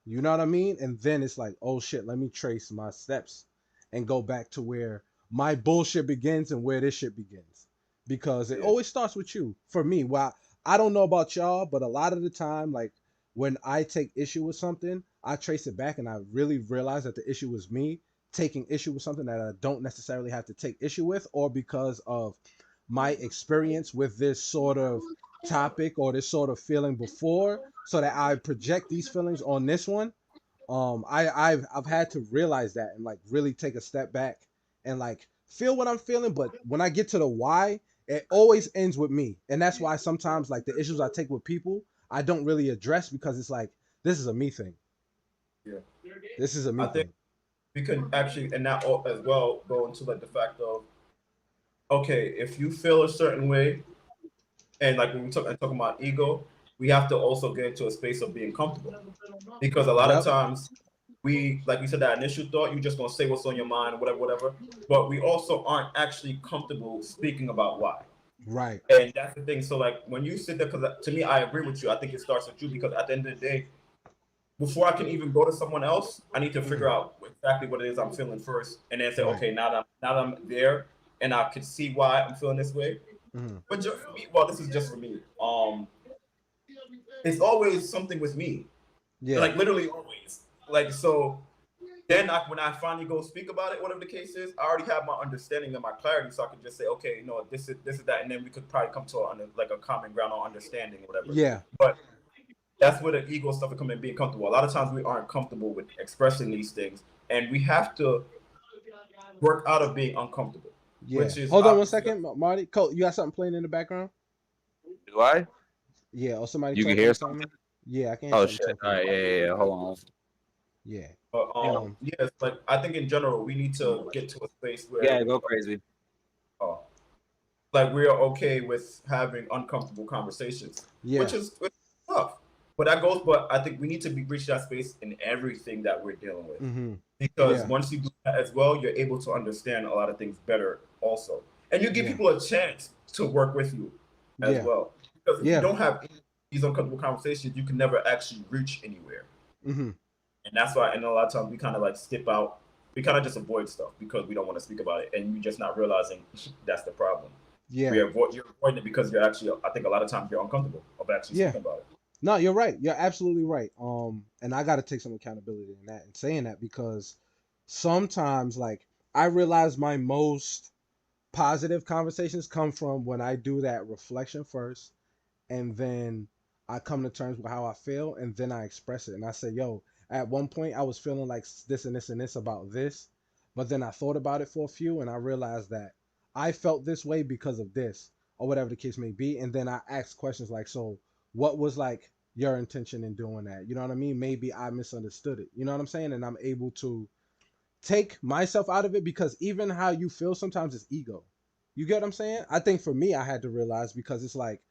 You know what I mean? And then it's like, oh shit, let me trace my steps and go back to where my bullshit begins and where this shit begins. Because it Yeah. always starts with you. For me, well, I don't know about y'all, but a lot of the time, like when I take issue with something, I trace it back and I really realize that the issue was me. taking issue with something that I don't necessarily have to take issue with, or because of my experience with this sort of topic or this sort of feeling before, so that I project these feelings on this one. I've had to realize that and like really take a step back and like feel what I'm feeling, but when I get to the why, it always ends with me. And that's why sometimes like the issues I take with people, I don't really address, because it's like, this is a me thing. Yeah. This is a me I think thing. we can actually, and that as well, go into like the fact of, okay, if you feel a certain way, and like when we talking about ego, we have to also get into a space of being comfortable, because a lot of Yep. times we, like you said, that initial thought, you just gonna say what's on your mind, whatever, whatever, but we also aren't actually comfortable speaking about why. Right. And that's the thing. So like when you sit there, because to me, I agree with you. I think it starts with you, because at the end of the day, before I can even go to someone else, I need to figure out exactly what it is I'm feeling first, and then say, Right. okay, now that I'm there, and I can see why I'm feeling this way. But just for me, well, this is just for me. It's always something with me, Yeah. like literally always. Like so, then when I finally go speak about it, whatever the case is, I already have my understanding and my clarity, so I can just say, okay, you know, this is that, and then we could probably come to like a common ground on understanding, or whatever. Yeah. But that's where the ego stuff will come in, being comfortable. A lot of times we aren't comfortable with expressing these things, and we have to work out of being uncomfortable, Yeah. which is Hold on one obviously second, Marty. Cole, you got something playing in the background? Do I? Yeah, or somebody You can talking hear or something? something? Yeah, I can hear Oh something shit! All talking. right, yeah. Hold on. Yeah. yes, like I think in general we need to get to a space where Yeah, go crazy. uh, like we're okay with having uncomfortable conversations, Yeah. which is tough. But that goes. But I think we need to reach that space in everything that we're dealing with, because Yeah. once you do that as well, you're able to understand a lot of things better also, and you give Yeah. people a chance to work with you as Yeah. well. Because if you Yeah. don't have these uncomfortable conversations, you can never actually reach anywhere. Mm-hmm. And that's why, and a lot of times we kind of like skip out. We kind of just avoid stuff because we don't want to speak about it, and you're just not realizing that's the problem. Yeah. You're avoiding it because you're actually. I think a lot of times you're uncomfortable of actually Yeah. speaking about it. No, you're right. You're absolutely right. And I got to take some accountability in that and saying that, because sometimes like I realize my most positive conversations come from when I do that reflection first, and then I come to terms with how I feel, and then I express it. And I say, yo, at one point I was feeling like this and this and this about this, but then I thought about it for a few, and I realized that I felt this way because of this, or whatever the case may be. And then I ask questions like, so what was like your intention in doing that? You know what I mean? Maybe I misunderstood it. You know what I'm saying? And I'm able to take myself out of it, because even how you feel sometimes is ego. You get what I'm saying? I think for me, I had to realize, because it's like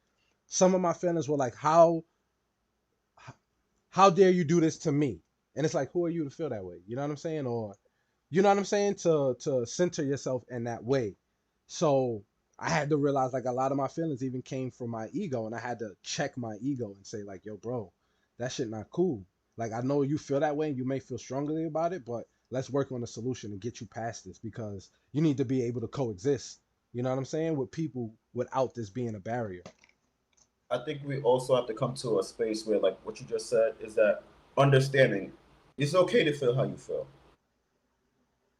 some of my feelings were like, how dare you do this to me? And it's like, who are you to feel that way? You know what I'm saying? Or you know what I'm saying? To center yourself in that way. So I had to realize like a lot of my feelings even came from my ego, and I had to check my ego and say like, yo, bro, that shit not cool. Like I know you feel that way and you may feel strongly about it, but let's work on a solution and get you past this, because you need to be able to coexist. You know what I'm saying? With people without this being a barrier. I think we also have to come to a space where, like what you just said, is that understanding it's okay to feel how you feel.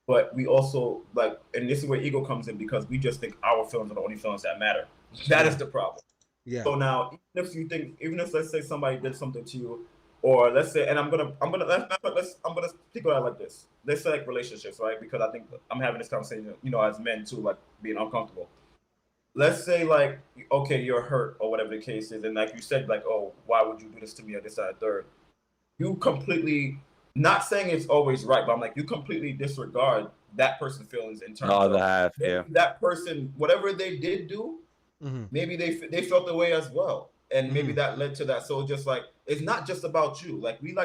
But we also like, and this is where ego comes in, because we just think our feelings are the only feelings that matter. That is the problem. Yeah. So now, even if you think, even if let's say somebody did something to you, or let's say, and I'm gonna think about it like this. Let's say like relationships, right? Because I think I'm having this conversation, you know, as men too, like being uncomfortable. Let's say like, okay, you're hurt or whatever the case is, and like you said, like, oh, why would you do this to me or this, that, and third? You completely, not saying it's always right, but I'm like, you completely disregard that person's feelings in terms Oh, the of half, yeah. that person, whatever they did do, maybe they felt the way as well, and maybe that led to that. So just like, it's not just about you. Like we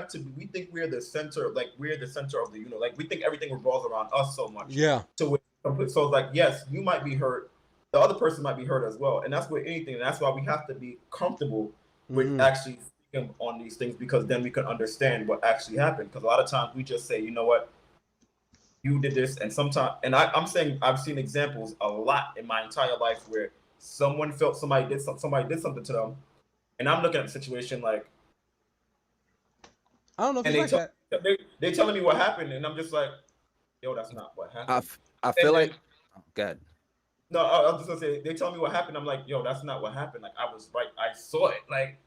think we're the center, like we're the center of the universe. Like we think everything revolves around us so much. Yeah. So it's like, yes, you might be hurt, the other person might be hurt as well, and that's with anything. And that's why we have to be comfortable with actually speaking on these things, because then we can understand what actually happened. Because a lot of times we just say, you know what, you did this, and sometimes, and I'm saying I've seen examples a lot in my entire life where someone felt somebody did something to them, and I'm looking at the situation like, I don't know if and it's like that. they telling me what happened, and I'm just like, yo, that's not what I, happened. I And feel then like, oh, God. no, I was just gonna say they tell me what happened. I'm like, yo, that's not what happened. Like I was right, I saw it. Like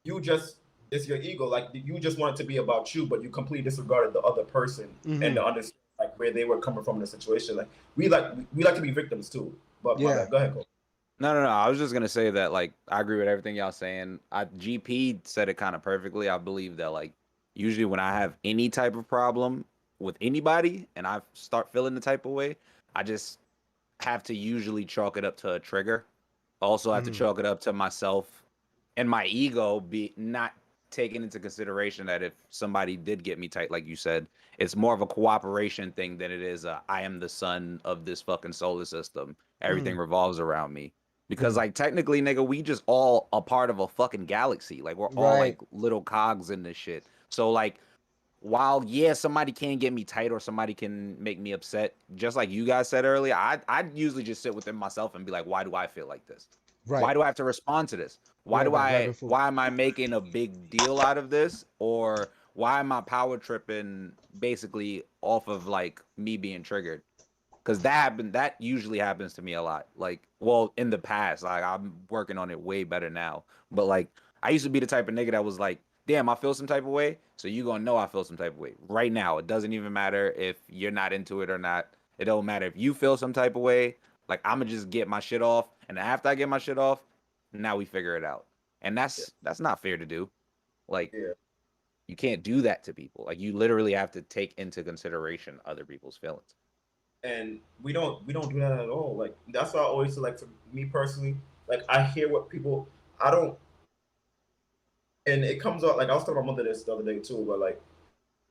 you just it's your ego. Like you just want it to be about you, but you completely disregarded the other person and the understand like where they were coming from in the situation. Like we like to be victims too. But my Yeah. bad. Go ahead, go. No. I was just gonna say that like I agree with everything y'all saying. GP said it kind of perfectly. I believe that like usually when I have any type of problem with anybody and I start feeling the type of way, I just have to usually chalk it up to a trigger. Also have to chalk it up to myself and my ego be not taking into consideration that if somebody did get me tight, like you said, it's more of a cooperation thing than it is I am the son of this fucking solar system. Everything revolves around me. Because like technically, nigga, we just all a part of a fucking galaxy. Like we're all Right. like little cogs in this shit. So like while yeah, somebody can get me tight or somebody can make me upset, just like you guys said earlier, I'd usually just sit within myself and be like, why do I feel like this? Right. Why do I have to respond to this? Right. Right. Back and forth. Why am I making a big deal out of this? Or why am I power tripping basically off of like me being triggered? Because that usually happens to me a lot. Like, well, in the past, like I'm working on it way better now. But like I used to be the type of nigga that was like, damn, I feel some type of way. So you gonna know I feel some type of way. Right now, it doesn't even matter if you're not into it or not. It don't matter if you feel some type of way. Like I'ma just get my shit off. And after I get my shit off, now we figure it out. And that's not fair to do. Like Yeah. you can't do that to people. Like you literally have to take into consideration other people's feelings. And we don't do that at all. Like that's why I always say, like for me personally, like I hear what people I don't and it comes out like I was telling my mother this the other day too, but like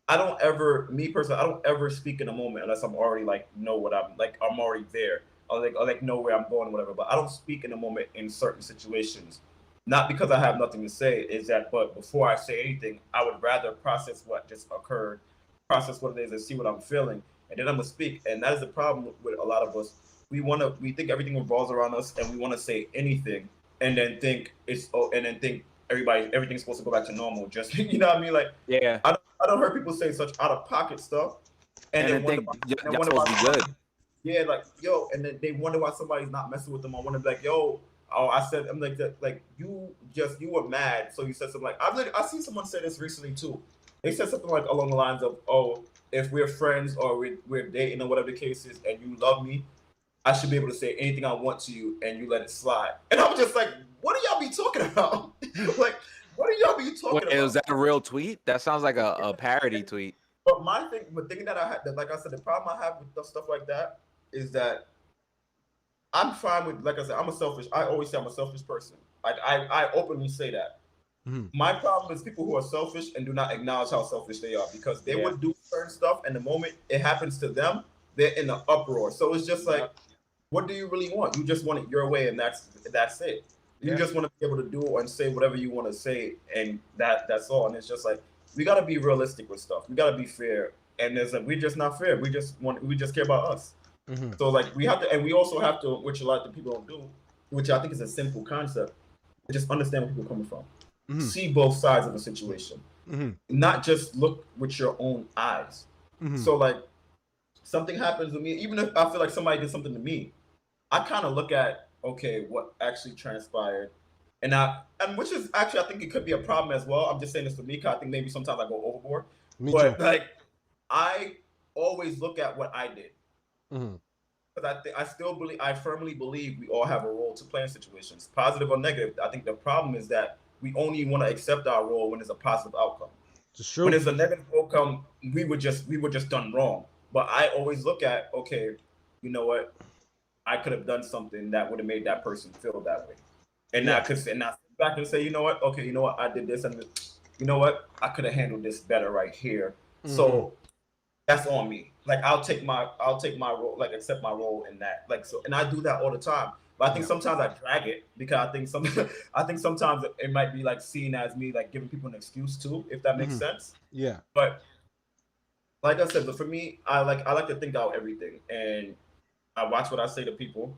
I don't ever, me personally, I don't ever speak in a moment unless I'm already like know what I'm like. I'm already there, or like know where I'm going, whatever. But I don't speak in a moment in certain situations, not because I have nothing to say. Is that, but before I say anything, I would rather process what just occurred, process what it is, and see what I'm feeling, and then I'm gonna speak. And that is the problem with a lot of us. We think everything revolves around us, and we want to say anything, and then think and then think everything's supposed to go back to normal. Just you know what I mean, like. Yeah. I don't heard people say such out of pocket stuff, and then I wonder think why, y'all supposed to be good. yeah, like yo, and then they wonder why somebody's not messing with them. I want to be like, yo, oh, I'm like that, like you were mad, so you said something like I seen someone say this recently too. They said something like along the lines of, oh, if we're friends or we're dating or whatever the case is, and you love me, I should be able to say anything I want to you, and you let it slide. And I'm just like, what do y'all be talking about? Like, what do y'all be talking Wait, about? was that a real tweet? That sounds like a parody tweet. But the thing that I had, that, like I said, the problem I have with stuff like that is that I'm fine with, like I said, I always say I'm a selfish person. Like I openly say that. My problem is people who are selfish and do not acknowledge how selfish they are, because they would do certain stuff, and the moment it happens to them, they're in an uproar. So it's just like, what do you really want? You just want it your way, and that's it. You just want to be able to do and say whatever you want to say, and that's all. And it's just like, we got to be realistic with stuff. We got to be fair, and there's like, we're just not fair. We just care about us. So like we have to, and we also have to, which a lot of people don't do, which I think is a simple concept, just understand where people are coming from. See both sides of a situation, not just look with your own eyes. So like something happens to me, even if I feel like somebody did something to me, I kind of look at, okay, what actually transpired, and which is actually, I think it could be a problem as well. I'm just saying this for me, because I think maybe sometimes I go overboard. Me but too. like I always look at what I did, because I firmly believe we all have a role to play in situations, positive or negative. I think the problem is that we only want to accept our role when there's a positive outcome. It's true. When there's a negative outcome, we were just done wrong. But I always look at, okay, you know what? I could have done something that would have made that person feel that way. And I could sit back and say, you know what? Okay, you know what? I did this, and you know what? I could have handled this better right here. So that's on me. Like I'll take my role, like accept my role in that. Like so, and I do that all the time. But I think sometimes I drag it, because I think sometimes it might be like seen as me like giving people an excuse too, if that makes sense. Yeah. But like I said, but for me, I like to think out everything, and I watch what I say to people,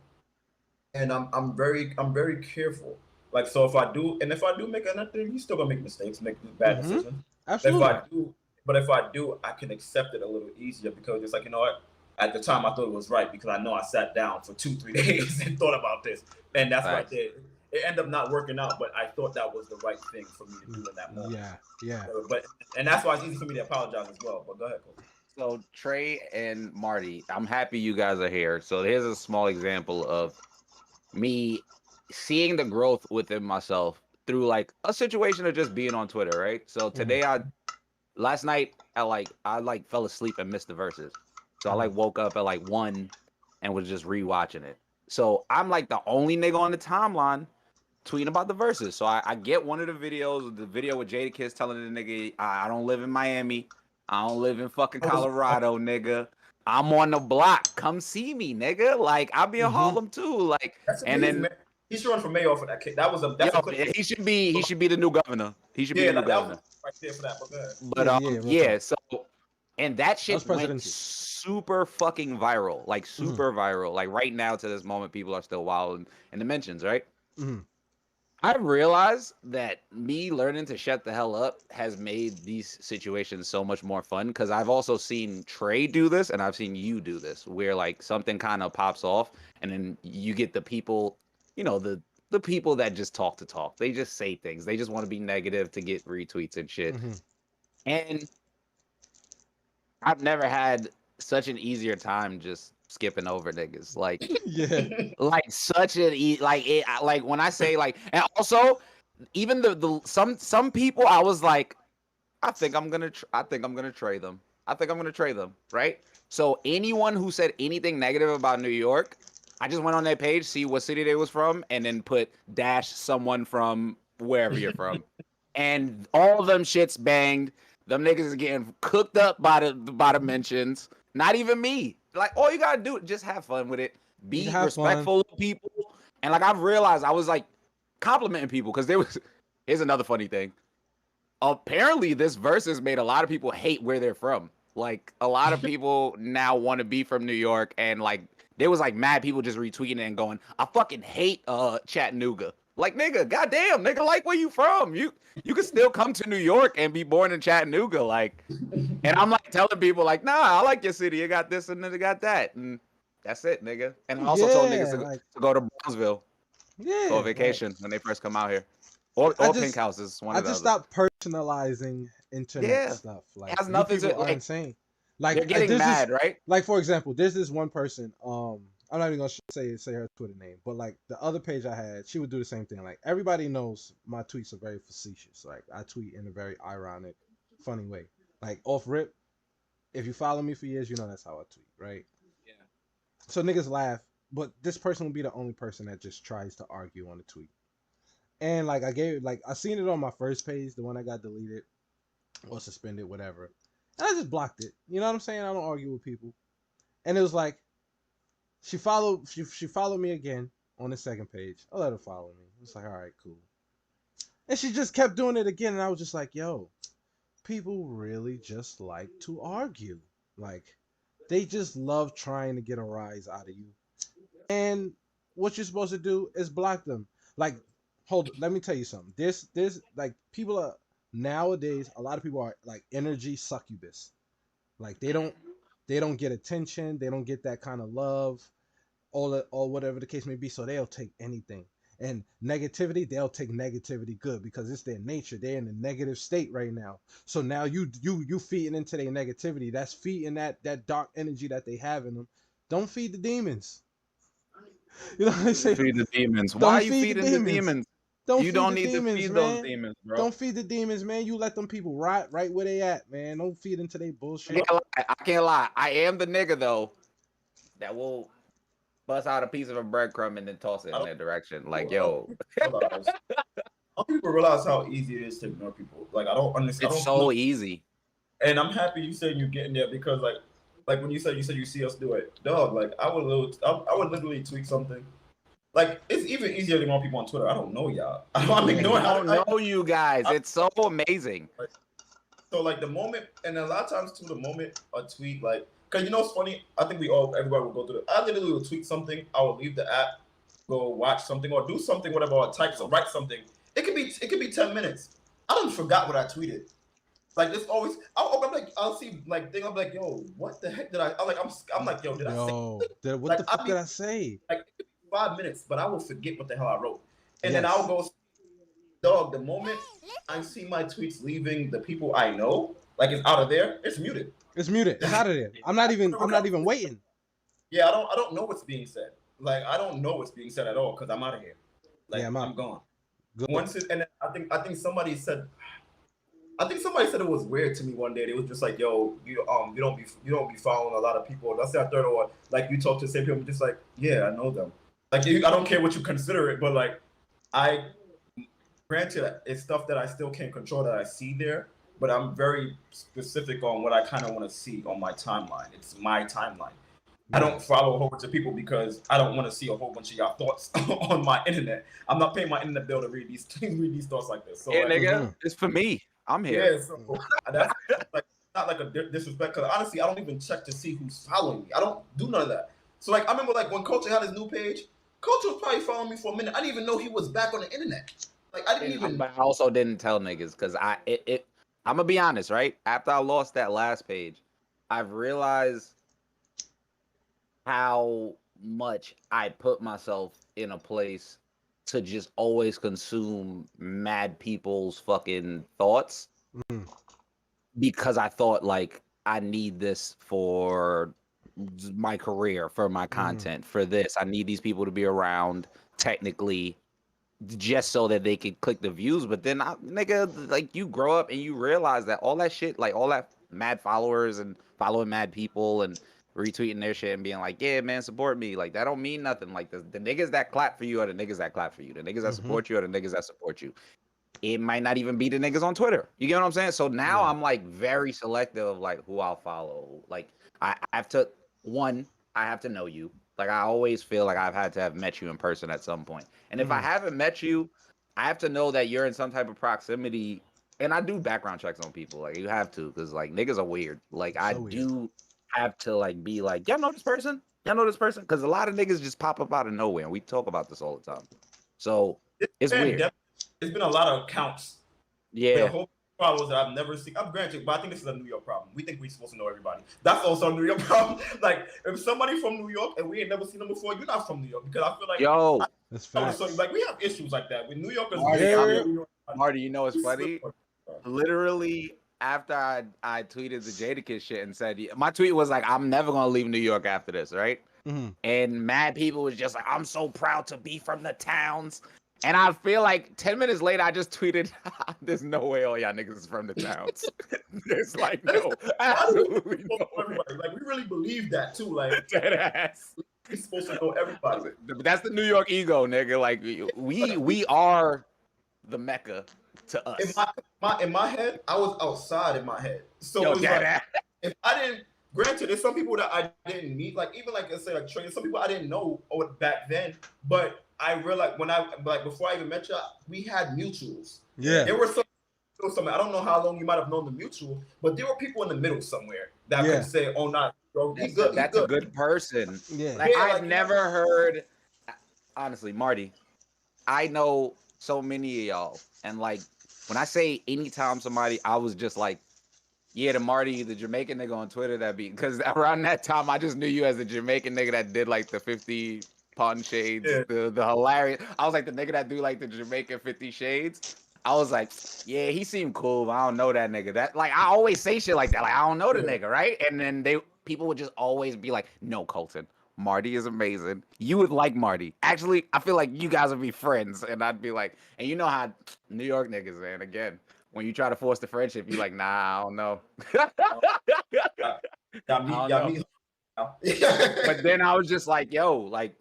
and I'm very careful. Like, so if I do make anything, you still gonna make mistakes, make bad decisions. Absolutely. If I do, I can accept it a little easier, because it's like, you know what, at the time I thought it was right because I know I sat down for 2-3 days and thought about this, and that's what I did. It ended up not working out, but I thought that was the right thing for me to do in that moment. Yeah. And that's why it's easy for me to apologize as well. But go ahead, Cole. So Trey and Marty, I'm happy you guys are here. So here's a small example of me seeing the growth within myself through like a situation of just being on Twitter, right? So today last night I fell asleep and missed the verses. So I like woke up at like 1 and was just rewatching it. So I'm like the only nigga on the timeline tweeting about the verses. So I get one of the videos, the video with Jadakiss telling the nigga, I don't live in Miami. I don't live in fucking Colorado, nigga. I'm on the block. Come see me, nigga. Like I'll be in Harlem too. Like, and then he's running for mayor for that kid. That was a he should be the new governor. He should be the new governor. Right there for that. But so and that shit went super fucking viral, like super viral. Like right now to this moment, people are still wild in the mentions, right? I realized that me learning to shut the hell up has made these situations so much more fun because I've also seen Trey do this and I've seen you do this where like something kind of pops off and then you get the people, you know, the people that just talk to talk. They just say things. They just want to be negative to get retweets and shit. And I've never had such an easier time just skipping over niggas, like like such an like when I say like, and also even the some people I was like, I think I'm gonna trade them. I think I'm gonna trade them, right? So anyone who said anything negative about New York, I just went on their page, see what city they was from, and then put dash someone from wherever you're from, and all of them shits banged. Them niggas is getting cooked up by the mentions. Not even me. Like all you gotta do, just have fun with it. Be respectful of people. And like I've realized, I was like complimenting people because here's another funny thing. Apparently, this versus made a lot of people hate where they're from. Like a lot of people now want to be from New York, and like there was like mad people just retweeting it and going, "I fucking hate Chattanooga." Like nigga, goddamn, nigga, like where you from? You can still come to New York and be born in Chattanooga, like. And I'm like telling people like, nah, I like your city. You got this and then you got that, and that's it, nigga. And I also told niggas to go to Brownsville for a vacation when they first come out here, or Pink House is one of those. I just stopped personalizing internet stuff. Like it has nothing to like. Insane. Like they're getting mad, right? Like for example, there's this one person. I'm not even gonna say her Twitter name, but like the other page I had, she would do the same thing. Like everybody knows my tweets are very facetious. Like I tweet in a very ironic, funny way. Like off rip, if you follow me for years, you know that's how I tweet, right? Yeah. So niggas laugh, but this person will be the only person that just tries to argue on the tweet. And like I seen it on my first page, the one that got deleted or suspended, whatever. And I just blocked it. You know what I'm saying? I don't argue with people. And it was like she followed me again on the second page. I let her follow me. It's like, all right, cool. And she just kept doing it again, and I was just like, yo. People really just like to argue. Like, they just love trying to get a rise out of you. And what you're supposed to do is block them. Like, let me tell you something. There's like people are nowadays. A lot of people are like energy succubus. Like they don't get attention. They don't get that kind of love, or whatever the case may be. So they'll take anything. And negativity, they'll take negativity good because it's their nature. They're in a negative state right now. So now you feeding into their negativity. That's feeding that dark energy that they have in them. Don't feed the demons. You know what I say? Feed the demons. Why are you feeding the demons? You don't need to feed those demons, bro. Don't feed the demons, man. You let them people rot right where they at, man. Don't feed into their bullshit. I can't lie. I am the nigga though that will bust out a piece of a breadcrumb and then toss it in their direction. Like, yo. People realize how easy it is to ignore people. Like, I don't understand. It's so easy. And I'm happy you said you're getting there because, like when you said you see us do it, dog. Like, I would literally tweet something. Like, it's even easier to ignore people on Twitter. I don't know y'all. I don't know you guys. It's so amazing. So, like, the moment, and a lot of times too, the moment a tweet, like. Cause you know what's funny? I think everybody will go through it. I literally will tweet something. I will leave the app, go watch something or do something, whatever, or write something. It could be 10 minutes. I don't forgot what I tweeted. Like it's always. I'm like I'll see like thing. I'm like, yo, what the heck did I? I'm like, yo, did I say? What Like the fuck did I say? like it could be 5 minutes, but I will forget what the hell I wrote, and then I'll Yes. go. Dog, the moment I see my tweets leaving the people I know, like it's out of there, it's muted. It's muted. It's out of there. I'm not even waiting. Yeah, I don't know what's being said. Like I don't know what's being said at all because I'm out of here. Like Yeah, I'm out. I'm gone. Good. Once it, and I think somebody said it was weird to me one day. It was just like, yo, you don't be following a lot of people. That's that third or like you talk to the same people. I'm just like, yeah, I know them. Like I don't care what you consider it, but like granted, it's stuff that I still can't control that I see there, but I'm very specific on what I kind of want to see on my timeline. It's my timeline. I don't follow a whole bunch of people because I don't want to see a whole bunch of y'all thoughts on my internet. I'm not paying my internet bill to read these thoughts like this. So Yeah, like, nigga, it's for me. I'm here. yeah, so that's like not like a disrespect. Because honestly, I don't even check to see who's following me. I don't do none of that. So like, I remember like when Culture had his new page, Culture was probably following me for a minute. I didn't even know he was back on the internet. Like I didn't even. But I also didn't tell niggas because I'm gonna be honest, right? After I lost that last page, I've realized how much I put myself in a place to just always consume mad people's fucking thoughts because I thought like I need this for my career, for my content, for this. I need these people to be around technically just so that they could click the views. But then nigga, like you grow up and you realize that all that shit, like all that mad followers and following mad people and retweeting their shit and being like, yeah, man, support me. Like that don't mean nothing. Like the niggas that clap for you are the niggas that clap for you. The niggas that support you are the niggas that support you. It might not even be the niggas on Twitter. You get what I'm saying? So now I'm like very selective of like who I'll follow. Like I have to know you. Like I always feel like I've had to have met you in person at some point. And if I haven't met you, I have to know that you're in some type of proximity. And I do background checks on people. Like you have to, because like niggas are weird. Like I do have to like be like, y'all know this person? Y'all know this person? Because a lot of niggas just pop up out of nowhere. And we talk about this all the time. So it's weird. There's been a lot of accounts. Yeah. The whole followers that I've never seen. I'm granted, but I think this is a New York problem. We think we're supposed to know everybody. That's also a New York problem. Like if somebody from New York and we ain't never seen them before, you're not from New York because I feel like that's facts. So like we have issues like that with New Yorkers. Marty, you know what's funny? Literally after I tweeted the Jadakiss shit and said my tweet was like, I'm never gonna leave New York after this, right? And mad people was just like, I'm so proud to be from the towns. And I feel like 10 minutes later, I just tweeted, there's no way all y'all niggas is from the towns. There's like, no, absolutely no way. Like, we really believe that too. Like, dead ass. We're supposed to know everybody. That's the New York ego, nigga. Like, we are the Mecca to us. In my head, I was outside in my head. So Yo, it was like, if I didn't, granted, there's some people that I didn't meet, like, even like, let's say, like, Trey, some people I didn't know back then, but I realized before I even met you, we had mutuals. Yeah. There were some, I don't know how long you might have known the mutual, but there were people in the middle somewhere that could say, oh, nah, bro, that's a good person. Yeah. Like, I've never heard, honestly, Marty, I know so many of y'all. And like, when I say anytime somebody, I was just like, yeah, the Marty, the Jamaican nigga on Twitter, because around that time, I just knew you as the Jamaican nigga that did like the 50 pun shades, the hilarious. I was like the nigga that do like the Jamaican 50 shades. I was like, yeah, he seemed cool, but I don't know that nigga. That like I always say shit like that. Like I don't know the nigga, right? And then people would just always be like, no, Colton, Marty is amazing. You would like Marty. Actually, I feel like you guys would be friends. And I'd be like, and you know how New York niggas, man, again, when you try to force the friendship, you're like, nah, I don't know. But then I was just like, yo, like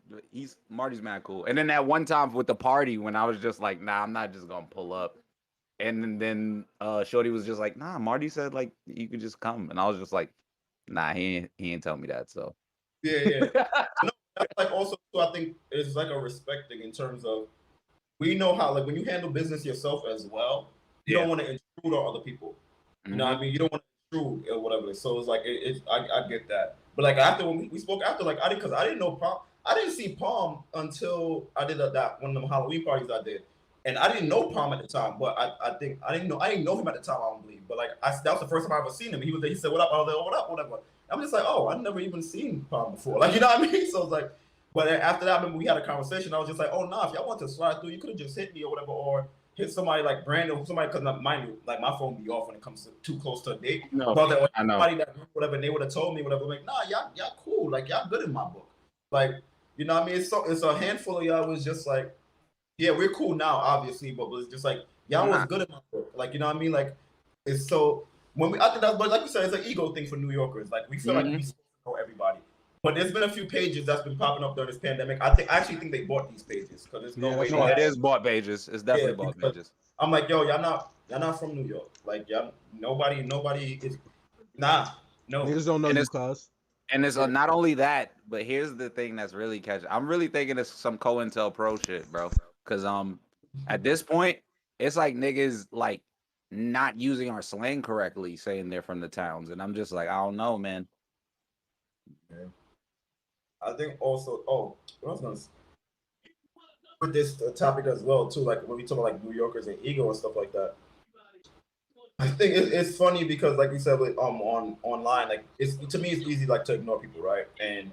Marty's mad cool. And then that one time with the party when I was just like, nah, I'm not just gonna pull up. And then Shorty was just like, nah, Marty said like you could just come. And I was just like, nah, he ain't tell me that. So yeah. No, that's like also I think it's like a respect thing in terms of we know how like when you handle business yourself as well, you don't want to intrude on other people. You know what I mean? You don't want to intrude or whatever. So it's like I get that. But like after when we spoke after, like I didn't know Palm. I didn't see Palm until I did that one of them Halloween parties I did, And I didn't know Palm at the time, but I think I didn't know him at the time. I don't believe, but like that was the first time I ever seen him. He was there. He said, "What up?" I was like, "Oh, what up? Whatever." I'm just like, "Oh, I've never even seen Palm before." Like, you know what I mean? So it's like, but then after that, I remember we had a conversation. I was just like, "Oh, nah, if y'all want to slide through, you could have just hit me or whatever, or hit somebody like Brandon, somebody." Because mind you, like my phone be off when it comes to too close to a date. No, But like, I know. somebody that whatever, and they would have told me whatever. I'm like, nah, y'all cool. Like y'all good in my book. Like, you know what I mean? It's a handful of y'all was just like, yeah, we're cool now, obviously, but was just like y'all was good in my book. Like, you know what I mean? Like, it's so when I think that's, but like you said, it's an ego thing for New Yorkers. Like, we feel like we know everybody. But there's been a few pages that's been popping up during this pandemic. I actually think they bought these pages because there's no way. No, it is bought pages. It's definitely bought pages. I'm like, yo, y'all not from New York. Like, y'all, nobody is, no. Niggas don't know you, cuz. And it's not only that, but here's the thing that's really catching. I'm really thinking it's some COINTELPRO shit, bro. Because at this point, it's like niggas like not using our slang correctly, saying they're from the towns, and I'm just like, I don't know, man. Yeah. I think also, what I was gonna say with this topic as well too, like when we talk about like New Yorkers and ego and stuff like that. I think it's funny because, like we said, with on online, like to me, it's easy like to ignore people, right? And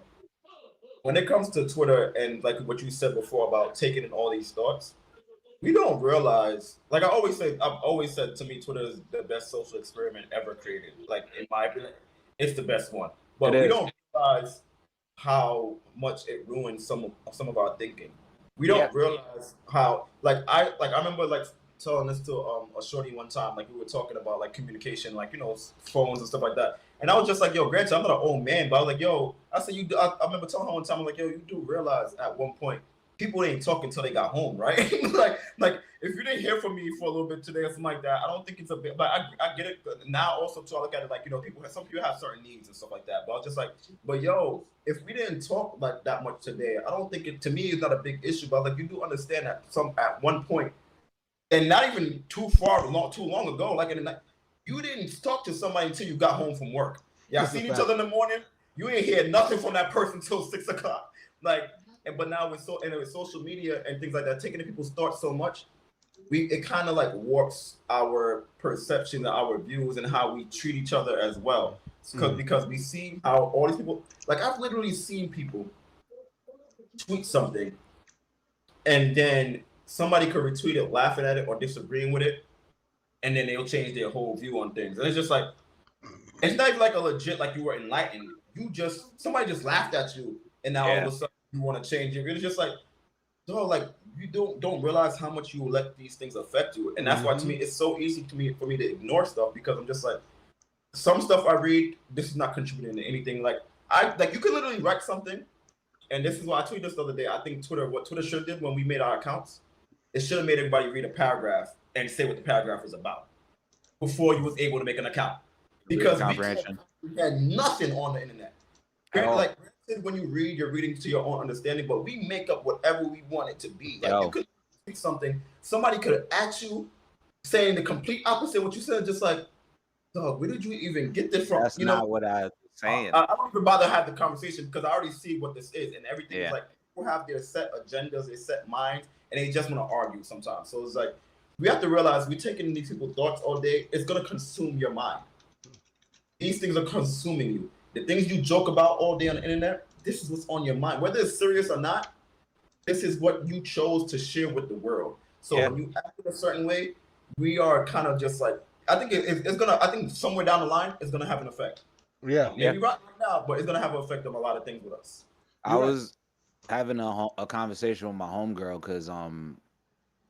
when it comes to Twitter and like what you said before about taking in all these thoughts, we don't realize. Like I've always said to me, Twitter is the best social experiment ever created. Like in my opinion, it's the best one. But we don't realize how much it ruins some of our thinking. We don't realize how I remember like telling this to a shorty one time, like we were talking about like communication, like, you know, phones and stuff like that. And I was just like, yo, granted, I'm not an old man, but I was like, yo, I said, I remember telling her one time, I'm like, yo, you do realize at one point people ain't talking until they got home, right? like if you didn't hear from me for a little bit today or something like that, I don't think it's a bit, but I get it now also too. I look at it like, you know, some people have certain needs and stuff like that, but I was just like, but yo, if we didn't talk like that much today, I don't think to me it's not a big issue, but like you do understand that at one point, and not even too long ago, like in the night, you didn't talk to somebody until you got home from work. Y'all seen each other in the morning, you ain't hear nothing from that person until 6 o'clock. Like, but now with social media and things like that, taking in people's thoughts so much, it kind of like warps our perception, our views, and how we treat each other as well. Because we see how all these people, like I've literally seen people tweet something, and then somebody could retweet it, laughing at it or disagreeing with it, and then they'll change their whole view on things. And it's just like, it's not even like a legit, like you were enlightened. Somebody just laughed at you, and now all of a sudden you want to change it. It's just like, dog, like you don't realize how much you let these things affect you. And that's why to me, it's so easy for me to ignore stuff, because I'm just like, some stuff I read, this is not contributing to anything. Like you can literally write something, and this is why I tweeted this the other day. I think what Twitter should have did when we made our accounts, it should have made everybody read a paragraph and say what the paragraph is about before you was able to make an account. Because we had nothing on the internet. Like when you read, you're reading to your own understanding, but we make up whatever we want it to be. Like you could speak something, somebody could have asked you saying the complete opposite of what you said, just like, dog, where did you even get this from? That's not what I was saying. I don't even bother have the conversation because I already see what this is, and everything is like people have their set agendas, their set minds, and they just want to argue sometimes. So it's like we have to realize we're taking these people's thoughts all day. It's gonna consume your mind. These things are consuming you. The things you joke about all day on the internet, this is what's on your mind. Whether it's serious or not, this is what you chose to share with the world. So when you act in a certain way, we are kind of just like, I think it's gonna. I think somewhere down the line, it's gonna have an effect. Yeah, maybe right now, but it's gonna have an effect on a lot of things with us. I was having a conversation with my homegirl because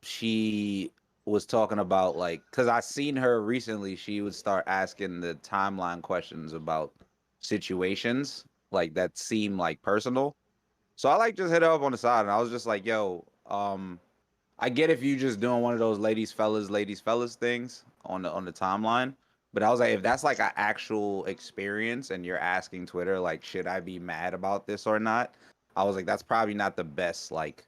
she was talking about like, because I seen her recently, she would start asking the timeline questions about situations like that seem like personal. So I like just hit her up on the side, and I was just like, yo, I get if you just doing one of those ladies fellas things on the timeline, but I was like, if that's like an actual experience and you're asking Twitter like, should I be mad about this or not? I was like, that's probably not the best like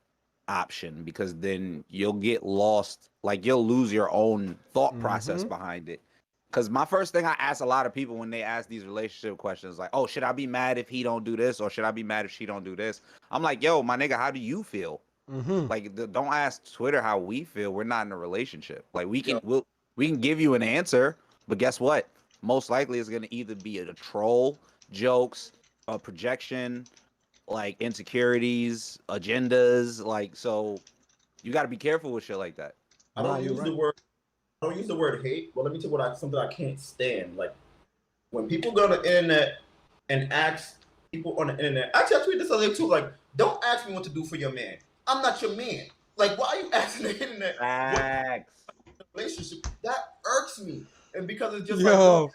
option, because then you'll get lost, like you'll lose your own thought process behind it. Because my first thing I ask a lot of people when they ask these relationship questions, like, oh, should I be mad if he don't do this, or should I be mad if she don't do this? I'm like, yo, my nigga, how do you feel? Mm-hmm. Like, don't ask Twitter how we feel. We're not in a relationship. Like, Yo, we can give you an answer, but guess what? Most likely, it's gonna either be a troll, jokes, a projection, like insecurities, agendas. Like, so you got to be careful with shit like that. I Nah, don't you're use the right. word. I don't use the word hate. Well, let me tell you something I can't stand. Like when people go to the internet and ask people on the internet. Actually, I tweeted this other day too. Like, don't ask me what to do for your man. I'm not your man. Like, why are you asking the internet what Facts. relationship? That irks me. And because it's just like, yo, Yo,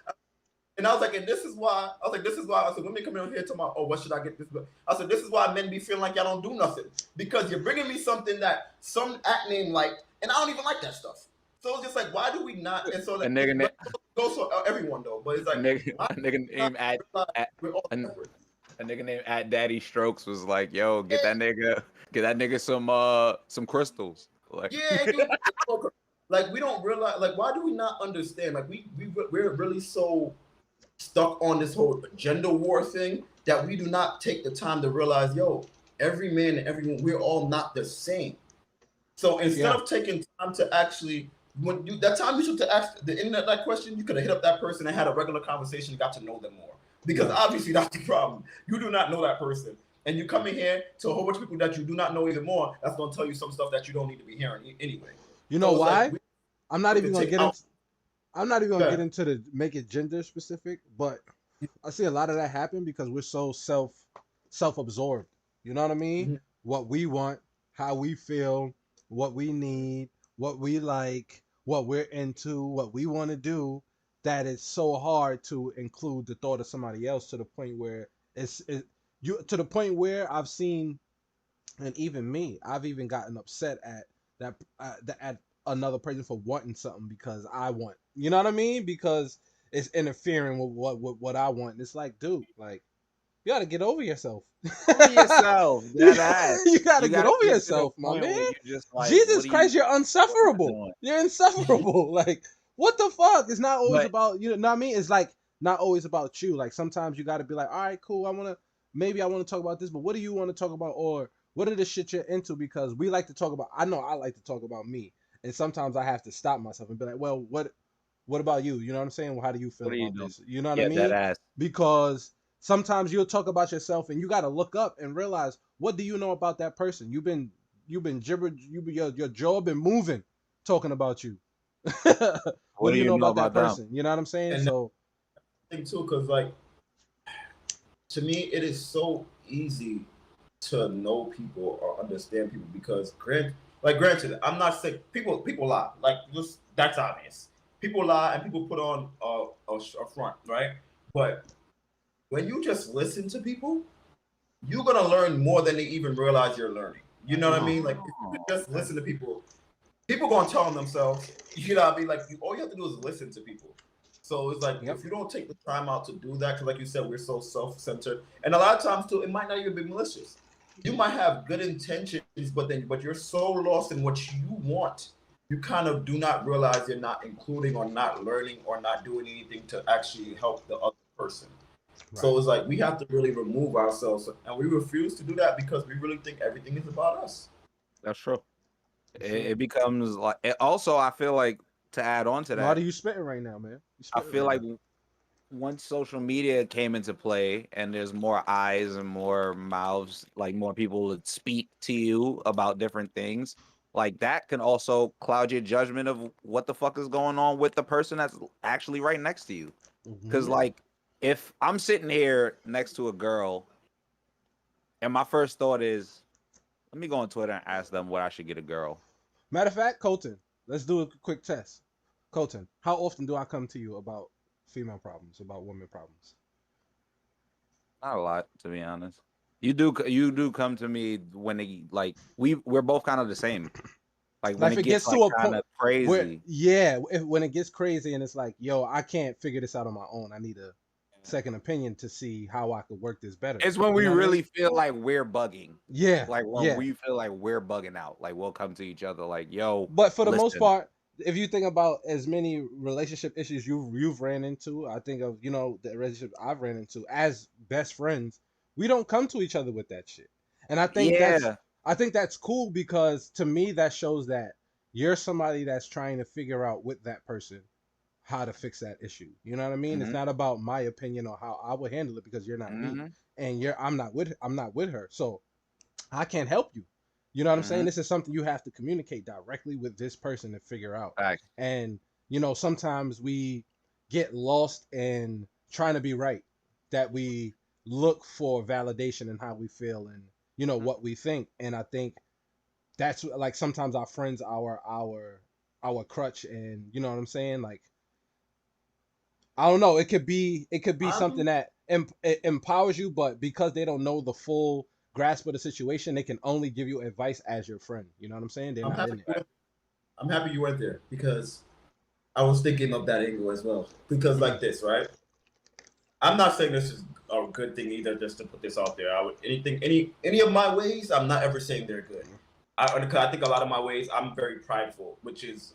and I was like, and this is why, I said, women come in here talking about, oh, what should I get this? I said, this is why men be feeling like y'all don't do nothing. Because you're bringing me something that some act name liked, and I don't even like that stuff. So it's just like, why do we not? And so A like, nigga, but it goes for everyone though. But it's like, why a do nigga we not named at we're all a, separate? a nigga named at Daddy Strokes was like, "Yo, Yeah, get that nigga some crystals." Like, yeah, you like we don't realize like why do we not understand? Like we're really so stuck on this whole gender war thing that we do not take the time to realize, yo, every man and every woman, we're all not the same. So instead yeah, of taking time to actually, when you that time you took to ask the internet that question, you could have hit up that person and had a regular conversation and got to know them more. Because right. obviously that's the problem. You do not know that person. And you come in here to a whole bunch of people that you do not know even more, that's gonna tell you some stuff that you don't need to be hearing anyway. You know So it's like why? we I'm not have even to gonna take get out into. I'm not even gonna get that. into the make it gender specific, but I see a lot of that happen because we're so self absorbed. You know what I mean? Mhm. What we want, how we feel, what we need, what we like, what we're into, what we want to do. That it's so hard to include the thought of somebody else to the point where you to the point where I've seen, and even me, I've even gotten upset at at another person for wanting something because I want. You know what I mean? Because it's interfering with what I want. It's like, dude, like you gotta get over yourself. over yourself, you, that ass. you gotta You get gotta over get to the yourself, my point man. where you just like, Jesus Christ, you're what am I unsufferable. doing? You're insufferable. Like, what the fuck? It's not always But about you know what I mean? It's like not always about you. Like sometimes you gotta be like, all right, cool, maybe I wanna talk about this, but what do you want to talk about? Or what are the shit you're into? Because we like to talk about I know I like to talk about me. And sometimes I have to stop myself and be like, well, what about you? You know what I'm saying? Well, how do you feel what are you about doing? this? You know what I Yeah, that mean? ass. Because sometimes you'll talk about yourself and you got to look up and realize what do you know about that person? You've been gibber your jaw been moving talking about you. What What do do you you know know about that about them? person? You know what I'm saying? And that So thing too, because like to me, it is so easy to know people or understand people because granted, I'm not saying people lie. Like just that's obvious. People lie and people put on a front, right? But when you just listen to people, you're gonna learn more than they even realize you're learning. You know what I mhm. mean? Like if you could just Okay. listen to people, people gonna tell on themselves. You know, what I mean, like all you have to do is listen to people. So it's like Yep. if you don't take the time out to do that, because like you said, we're so self-centered, and a lot of times too, it might not even be malicious. You might have good intentions, but you're so lost in what you want, you kind of do not realize you're not including or not learning or not doing anything to actually help the other person. Right. So it's like we have to really remove ourselves, and we refuse to do that because we really think everything is about us. That's true. For sure. It becomes like. Also, I feel like to add on to Marty, that, you spitting right now, man. You I spitting feel right like now. once social media came into play and there's more eyes and more mouths, like more people that speak to you about different things, like that can also cloud your judgment of what the fuck is going on with the person that's actually right next to you. Because, Hmm. like, if I'm sitting here next to a girl and my first thought is, let me go on Twitter and ask them what I should get a girl. Matter of fact, Colton, let's do a quick test. Colton, how often do I come to you about female problems, about women problems? Not a lot, to be honest. You do come to me when it, like we're both kind of the same. Like when Like if it it gets gets like to a kind point of where, crazy. yeah, when it gets crazy and it's like, yo, I can't figure this out on my own. I need a second opinion to see how I could work this better. It's when You we know what I mean? really feel like we're bugging. Yeah, Like when yeah. we feel like we're bugging out. Like we'll come to each other like, yo, But for the most listen. part, if you think about as many relationship issues you've ran into, I think of the relationship I've ran into as best friends. We don't come to each other with that shit, and I think that's Yeah. I think that's cool because to me that shows that you're somebody that's trying to figure out with that person how to fix that issue. You know what I mean? It's Mhm. not about my opinion or how I would handle it because you're not me Mhm. and I'm not with her. So I can't help you. You know what I'm saying? Mhm. This is something you have to communicate directly with this person to figure out. Facts. And sometimes we get lost in trying to be right, that we look for validation in how we feel and what we think. And I think that's like sometimes our friends our crutch, and you know what I'm saying? Like I don't know, it could be something I'm that it empowers you, but because they don't know the full grasp of the situation, they can only give you advice as your friend. You know what I'm saying? They're I'm not happy in it. you went, I'm happy you went there because I was thinking of that angle as well. Because Mhm. like this, right? I'm not saying this is a good thing either. Just to put this out there, I would any of my ways. I'm not ever saying they're good. Because I think a lot of my ways, I'm very prideful, which is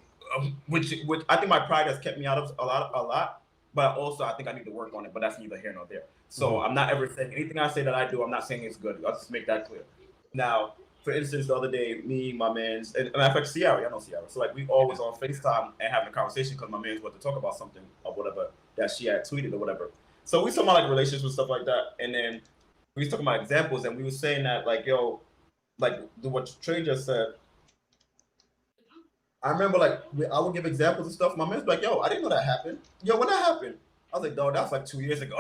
which I think my pride has kept me out of a lot. But also, I think I need to work on it. But that's neither here nor there. So Mhm. I'm not ever saying anything I say that I do. I'm not saying it's good. I'll just make that clear. Now, for instance, the other day, me, my man's, and matter of fact, Sierra, I know Sierra. So like we always on FaceTime and having a conversation because my man's wanted to talk about something or whatever that she had tweeted or whatever. So we talking about like relationships and stuff like that, and then we was talking about examples, and we were saying that like yo, like what Trey just said. I remember like I would give examples and stuff. My man's like, yo, I didn't know that happened. Yo, when that happened? I was like, dog, that was like 2 years ago.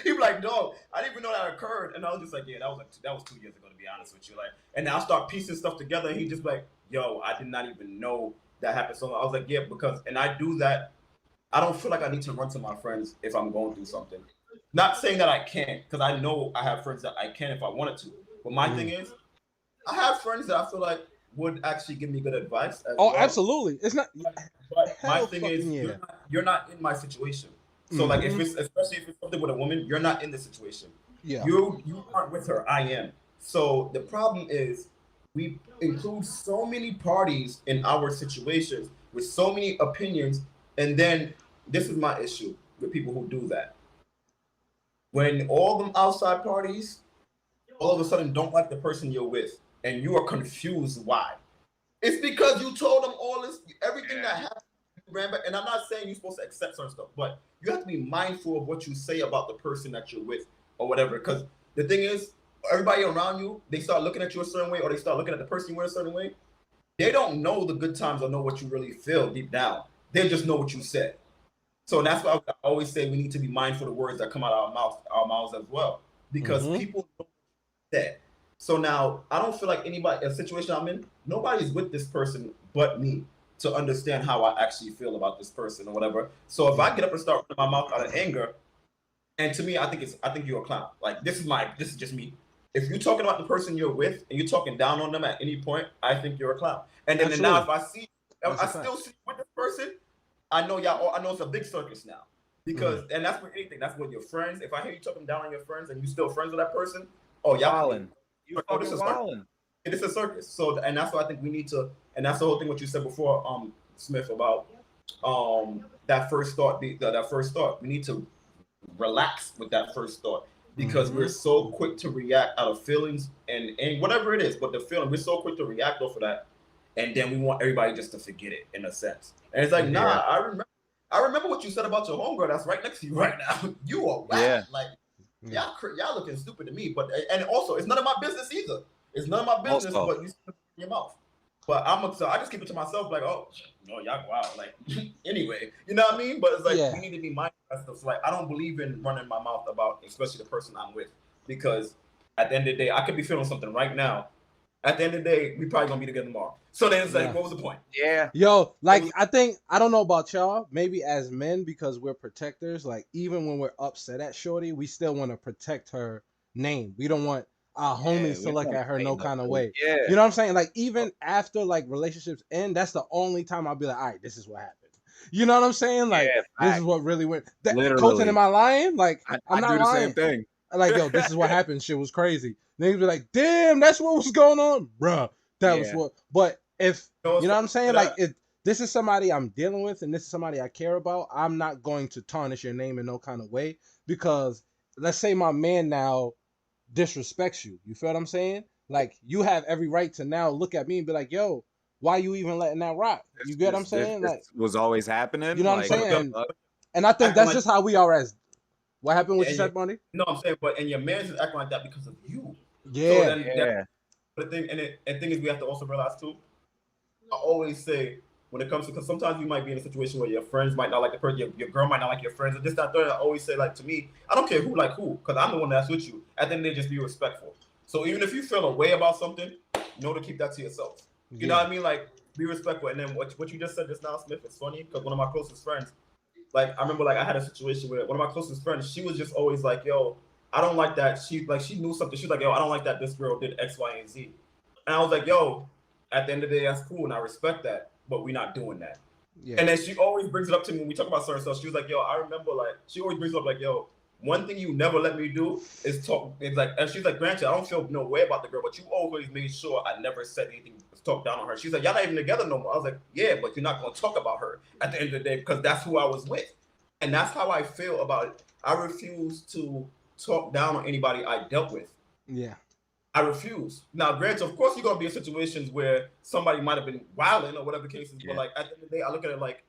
He was like, dog, I didn't even know that occurred. And I was just like, yeah, that was 2 years ago to be honest with you. Like, and now I start piecing stuff together. And he just like, yo, I did not even know that happened. So I was like, yeah, because and I do that. I don't feel like I need to run to my friends if I'm going through something. Not saying that I can't, because I know I have friends that I can if I wanted to. But my thing Mhm. is, I have friends that I feel like would actually give me good advice as Oh, well. absolutely. It's not But my hell thing is, fucking yeah. you're not in my situation. So like, if Mhm. it's especially if it's something with a woman, you're not in the situation. Yeah. You aren't with her. I am. So the problem is, we include so many parties in our situations with so many opinions, and then this is my issue with people who do that. When all them outside parties all of a sudden don't like the person you're with, and you are confused why. It's because you told them all this, everything that happened. And I'm not saying you're supposed to accept certain stuff, but you have to be mindful of what you say about the person that you're with or whatever. Because the thing is, everybody around you, they start looking at you a certain way, or they start looking at the person you're with a certain way. They don't know the good times or know what you really feel deep down. They just know what you said. So that's why I always say we need to be mindful of the words that come out of our mouths as well, because Mhm. people know that. So now I don't feel like anybody, a situation I'm in, nobody's with this person but me to understand how I actually feel about this person or whatever. So if I Yeah. get up and start running my mouth out of anger, and to me, I think you're a clown. Like this is just me. If you're talking about the person you're with and you're talking down on them at any point, I think you're a clown. And then now Absolutely. if I see, if That's I a fact. still see you with this person, I know y'all. I know it's a big circus now Mhm. because, and that's with anything. That's with your friends. If I hear you talking down on your friends and you still friends with that person, oh y'all crazy. Wildin'. You Like, oh, this fucking is a circus. wildin'. It is a circus. So, and that's what I think we need to. And that's the whole thing what you said before, Smith, about that first thought. That first thought. We need to relax with that first thought because we're Mhm. so quick to react out of feelings and whatever it is, but the feeling we're so quick to react off of that, and then we want everybody just to forget it in a sense. And it's like, Mhm. nah, I remember what you said about your homegirl that's right next to you right now. You are whack. Yeah. Like Yeah. y'all looking stupid to me. But and also, it's none of my business either. It's none of my business, Also, but you still in your mouth. But so I just keep it to myself, like, oh, no, y'all go out. Like, anyway, you know what I mean? But it's like, we Yeah. need to be mindful of stuff. So, like, I don't believe in running my mouth about, especially the person I'm with, because at the end of the day, I could be feeling something right now. At the end of the day, we probably gonna be together tomorrow. So then it's like, Yeah. what was the point? yeah. Yo, What like was I don't know about y'all, maybe as men because we're protectors, like even when we're upset at Shorty, we still want to protect her name. We don't want our Yeah. homies We to don't look want at to her say no kind of nothing. way. Yeah. You know what I'm saying? Like even after like relationships end, that's the only time I'll be like, all right, this is what happened. You know what I'm saying? Like Yeah. this is Fact. what really went. Colton, am Literally. I lying? Like I'm I not do the same lying. thing. Like yo, this is what happened. Shit was crazy. Niggas be like, damn, that's what was going on, bruh. That was Yeah. what. But if you know you what's know what funny I'm saying, to like that? if this is somebody I'm dealing with and this is somebody I care about, I'm not going to tarnish your name in no kind of way because let's say my man now disrespects you. You feel what I'm saying? like you have every right to now look at me and be like, yo, why you even letting that rock? You get what I'm saying? This Like, was always you happening. know what I'm Like, what the saying? fuck? And I think Acting that's like just how we are as. What happened? What you and said, Money? no, I'm saying, but and your man's is acting like that because of you. So Yeah, then Yeah. the thing and thing is we have to also realize too. I always say when it comes to because sometimes you might be in a situation where your friends might not like the person, your girl might not like your friends, and just that third. I always say like to me, I don't care who like who, because I'm the one that's with you. At the end of the day, just be respectful. So even if you feel a way about something, know to keep that to yourself. You know what I mean? Like be respectful. And then what you just said just now, Smith, is funny because one of my closest friends, like I remember like I had a situation where one of my closest friends, she was just always like, yo, I don't like that. She knew something. She was like, yo, I don't like that this girl did X, Y, and Z. And I was like, yo, at the end of the day, that's cool, and I respect that, but we're not doing that. yeah, And then she always brings it up to me when we talk about certain stuff. She was like, yo, I remember, like, she always brings it up, like, yo, one thing you never let me do is talk. It's like, and she's like, granted, I don't feel no way about the girl, but you always made sure I never said anything to talk down on her. She's like, y'all not even together no more. I was like, yeah, but you're not going to talk about her at the end of the day because that's who I was with. And that's how I feel about it. I refuse to talk down on anybody I dealt with. yeah, I refuse. Now, granted, of course, you're gonna be in situations where somebody might have been wilding or whatever the case is, but like at the end of the day, I look at it like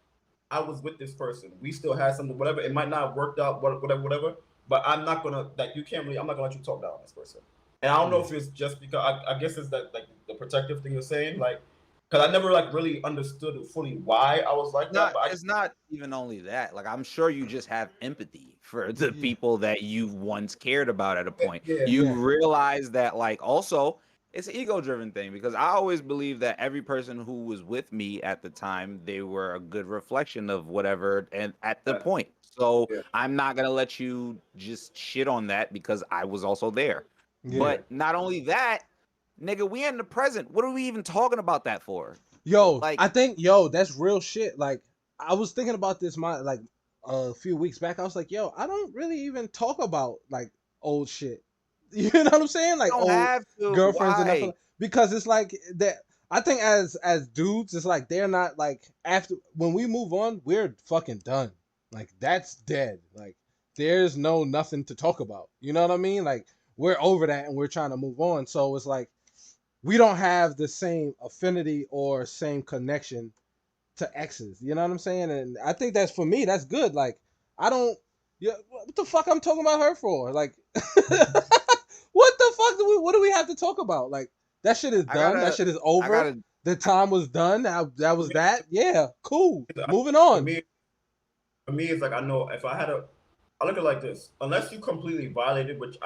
I was with this person. We still had something, whatever. It might not have worked out, whatever. But I'm not gonna like you can't really. I'm not gonna let you talk down on this person. And I don't know if it's just because I guess it's that like the protective thing you're saying, like because I never like really understood fully why I was like that. But It's not even only that. Like, I'm sure you just have empathy for the Yeah. people that you once cared about at a point. Yeah. You Yeah. realize that, like, also, it's an ego-driven thing because I always believe that every person who was with me at the time, they were a good reflection of whatever and at the Right. point. So Yeah. I'm not gonna let you just shit on that because I was also there. Yeah. But not only that, nigga, we in the present. What are we even talking about that for? Yo, Like, I think that's real shit. Like I was thinking about this like a few weeks back. I was like, yo, I don't really even talk about like old shit. You know what I'm saying? Like don't old have to. girlfriends and Why? nothing. Because it's like that. I think as dudes, it's like they're not like after when we move on, we're fucking done. Like that's dead. Like there's nothing to talk about. You know what I mean? Like we're over that and we're trying to move on. So it's like we don't have the same affinity or same connection to exes. You know what I'm saying? And I think that's for me, that's good. Like I don't yeah, what the fuck I'm talking about her for? Like what the fuck what do we have to talk about? Like that shit is done. That shit is over. The time was done. That was that. Yeah, cool. Moving on. For me, it's like I know if I look at it like this. Unless you completely violated, which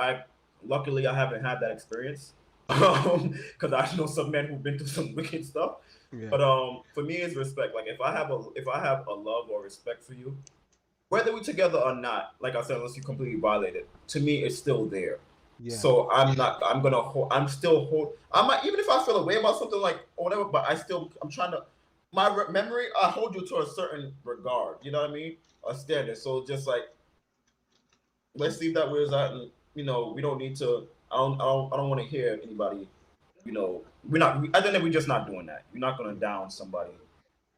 luckily I haven't had that experience, because I know some men who've been through some wicked stuff. Yeah. But for me, it's respect. Like if I have a love or respect for you, whether we're together or not, like I said, unless you completely violate it, to me, it's still there. Yeah. So I'm not. I'm gonna hold. I'm still hold. I might even if I feel a way about something like or whatever, but I'm trying to. My memory, I hold you to a certain regard. You know what I mean? A standard. So just like, let's leave that where it's at, and we don't need to. I don't want to hear anybody. We're not. At the end, we're just not doing that. You're not gonna down somebody.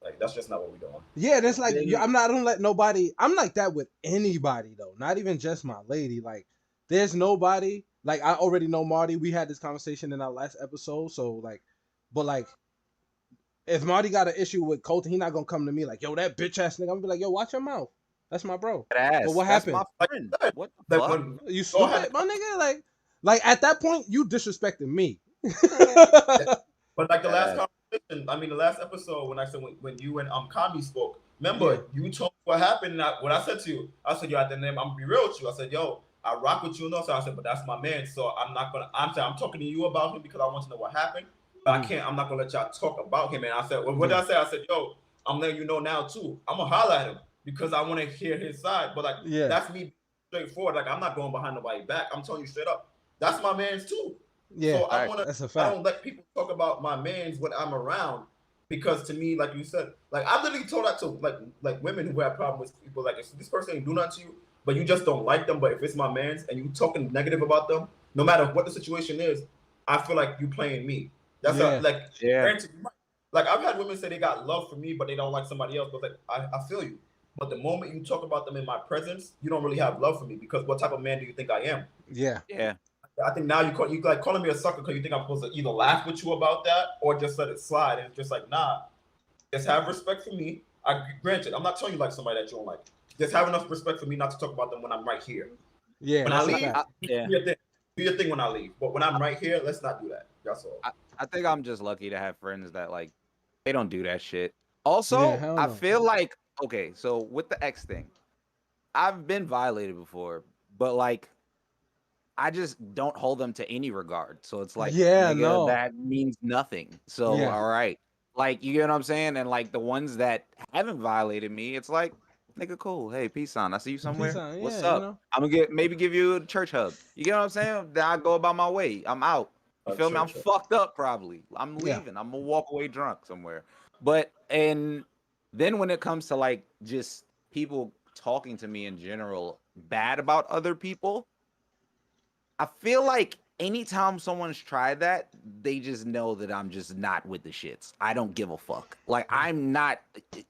Like that's just not what we're doing. Yeah, that's like I don't let nobody. I'm like that with anybody though, not even just my lady. Like, there's nobody. Like I already know Marty. We had this conversation in our last episode. So like, but like, if Marty got an issue with Colton, he not gonna come to me like, yo, that bitch ass nigga. I'm gonna be like, yo, watch your mouth. That's my bro. But what That's happened? my friend. What the Like, fuck? You stupid, my nigga. Like at that point, you disrespecting me. But like the last conversation, I mean the last episode when I said when you and Kami spoke, remember you told me what happened. What I said to you, I said, yo, at the name, I'm gonna be real with you. I said, yo, I rock with you and also I said, but that's my man. So I'm not gonna. I'm talking to you about him because I want to know what happened. But I can't. I'm not gonna let y'all talk about him. And I said, what did I say? I said, yo, I'm letting you know now too. I'm gonna holler at him because I want to hear his side. But like, that's me straightforward. Like I'm not going behind nobody's back. I'm telling you straight up. That's my man's too. Yeah, so that's a fact. I don't let people talk about my mans when I'm around because to me, like you said, like I literally told that to like women who have problems with people. Like if this person ain't do nothing to you, but you just don't like them. But if it's my mans and you talking negative about them, no matter what the situation is, I feel like you playing me. That's granted, like I've had women say they got love for me, but they don't like somebody else. But like I feel you. But the moment you talk about them in my presence, you don't really have love for me because what type of man do you think I am? Yeah. Yeah. I think now you like calling me a sucker because you think I'm supposed to either laugh with you about that or just let it slide. And it's just like, nah, just have respect for me. Granted, I'm not telling you like somebody that you don't like. Just have enough respect for me not to talk about them when I'm right here. Yeah, When I that's a leave, fact. do your thing when I leave. But when I'm right here, let's not do that. That's all. I think I'm just lucky to have friends that like they don't do that shit. Yeah, Also, hell I no. feel like okay, so with the X thing, I've been violated before, but like I just don't hold them to any regard. So it's like, Yeah, nigga, no. that means nothing. So Yeah. all right. Like you get what I'm saying? And like the ones that haven't violated me, it's like, nigga, cool. Hey, peace on. I see you Peace somewhere. out. What's Yeah, you up? know. I'm gonna maybe give you a church hug. You get what I'm saying? Then I go about my way. I'm out. You feel me? I'm Sure. fucked up probably. I'm Yeah. leaving. I'm gonna walk away drunk somewhere. But and then when it comes to like just people talking to me in general bad about other people, I feel like anytime someone's tried that, they just know that I'm just not with the shits. I don't give a fuck. Like I'm not,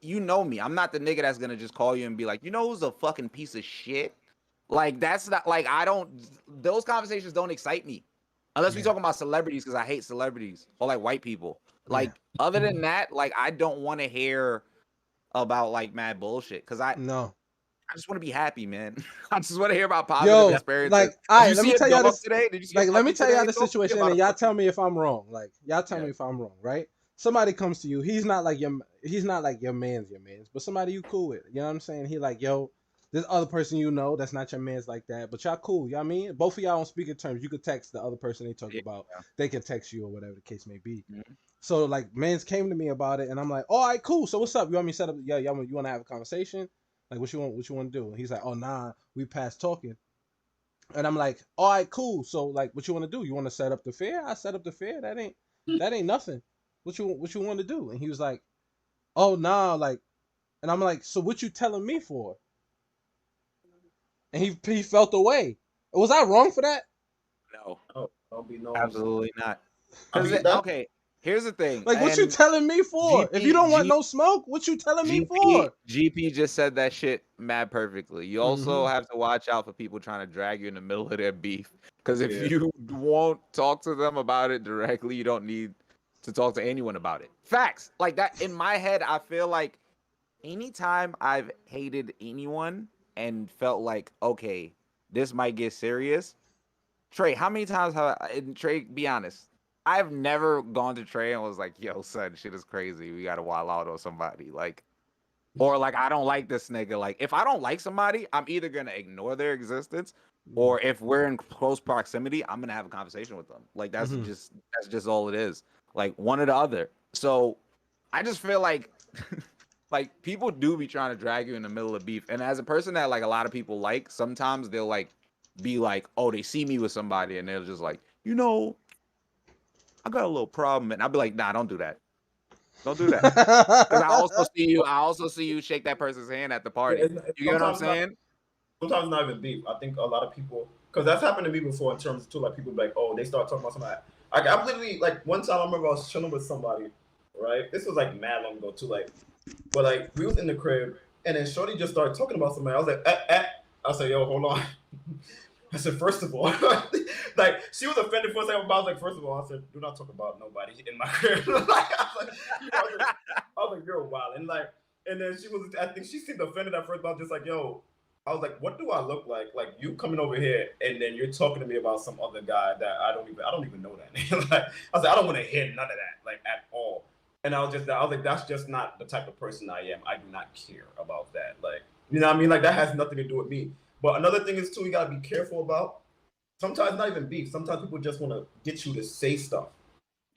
you know me. I'm not the nigga that's gonna just call you and be like, you know who's a fucking piece of shit? Like that's not like I don't. Those conversations don't excite me, unless we Yeah. talking about celebrities because I hate celebrities or like white people. Yeah. Like other than that, like I don't want to hear about like mad bullshit because No. I just want to be happy, man. I just want to hear about positive Yo, experiences. like, all Did right, you let me see a tell y'all dog this. today? Did you see a Like, let me puppy tell y'all today? the Don't forget situation, about and a y'all puppy. tell me if I'm wrong. Like, y'all tell Yeah. me if I'm wrong, right? Somebody comes to you. He's not like your man's, but somebody you cool with. You know what I'm saying? He like, yo, this other person you know that's not your man's like that, but y'all cool. You know what I mean? Both of y'all on speaking terms. You could text the other person they talking Yeah. about. They can text you or whatever the case may be. Mhm. So like, mans came to me about it, and I'm like, all right, cool. So what's up? You want me to set up? Yeah, you want to have a conversation? Like, what you want? What you want to do? And he's like, oh nah, we past talking. And I'm like, all right, cool. So like, what you want to do? You want to set up the fair? I set up the fair. That ain't nothing. What you want to do? And he was like, oh nah, like, and I'm like, so what you telling me for? And he felt away. Was I wrong for that? No, No, don't be no. absolutely not. I Because mean that. okay, here's the thing. Like, what you And telling me for? If you GP don't want no smoke, what you telling me GP for? GP just said that shit mad perfectly. You also Mm-hmm. have to watch out for people trying to drag you in the middle of their beef. Because if Yeah. you won't talk to them about it directly, you don't need to talk to anyone about it. Facts. Like that in my head, I feel like anytime I've hated anyone and felt like, okay, this might get serious. Trey, how many times have I, and Trey, be honest, I've never gone to Trey and was like, yo, son, shit is crazy. We got to wild out on somebody. Like, or like, I don't like this nigga. Like, if I don't like somebody, I'm either going to ignore their existence, or if we're in close proximity, I'm going to have a conversation with them. Like, Mm-hmm. that's just all it is. Like, one or the other. So I just feel like, like, people do be trying to drag you in the middle of beef. And as a person that, like, a lot of people like, sometimes they'll, like, be like, oh, they see me with somebody, and they're just like, you know, I got a little problem. And I'll be like, nah, don't do that. Don't do that. Because I also see you shake that person's hand at the party. It's You get what I'm saying? sometimes not even beef. I think a lot of people, because that's happened to me before in terms of too, like people be like, oh, they start talking about somebody. I'm literally like one time I remember I was chilling with somebody, right? This was like mad long ago too, like, but like we was in the crib and then Shorty just started talking about somebody. I was like, I said, yo, hold on. I said, first of all, like she was offended for a second, but I was like, first of all, I said, do not talk about nobody in my crib. Like, I was like, you're wild. And then she was, I think she seemed offended at first, but I was just like, yo, I was like, what do I look like? Like you coming over here and then you're talking to me about some other guy that I don't even know that name. Like, I was like, I don't want to hear none of that, like at all. And I was like, that's just not the type of person I am. I do not care about that. Like, you know what I mean? Like that has nothing to do with me. But another thing is too, you gotta be careful about. Sometimes not even beef. Sometimes people just want to get you to say stuff,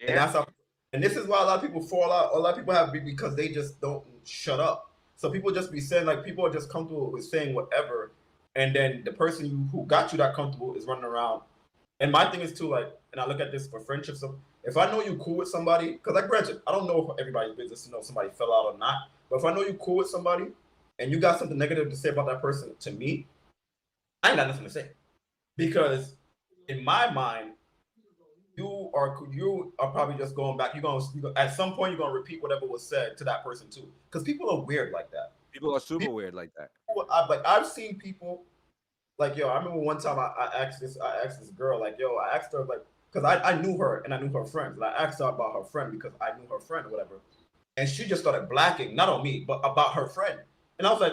and that's how. And this is why a lot of people fall out. A lot of people have beef because they just don't shut up. So people just be saying like people are just comfortable with saying whatever, and then the person who got you that comfortable is running around. And my thing is too like, and I look at this for friendships. So if I know you cool with somebody, because like granted, I don't know everybody's business to know if somebody fell out or not. But if I know you cool with somebody, and you got something negative to say about that person to me, I ain't got nothing to say, because in my mind, you are probably just going back. You're gonna at some point you're gonna repeat whatever was said to that person too, because people are weird like that. People are super weird like that. I've seen people Like, yo, I remember one time I asked this girl, like, yo, I asked her, like, because I knew her and I knew her friends. And I asked her about her friend because I knew her friend or whatever. And she just started blacking, not on me, but about her friend. And I was like,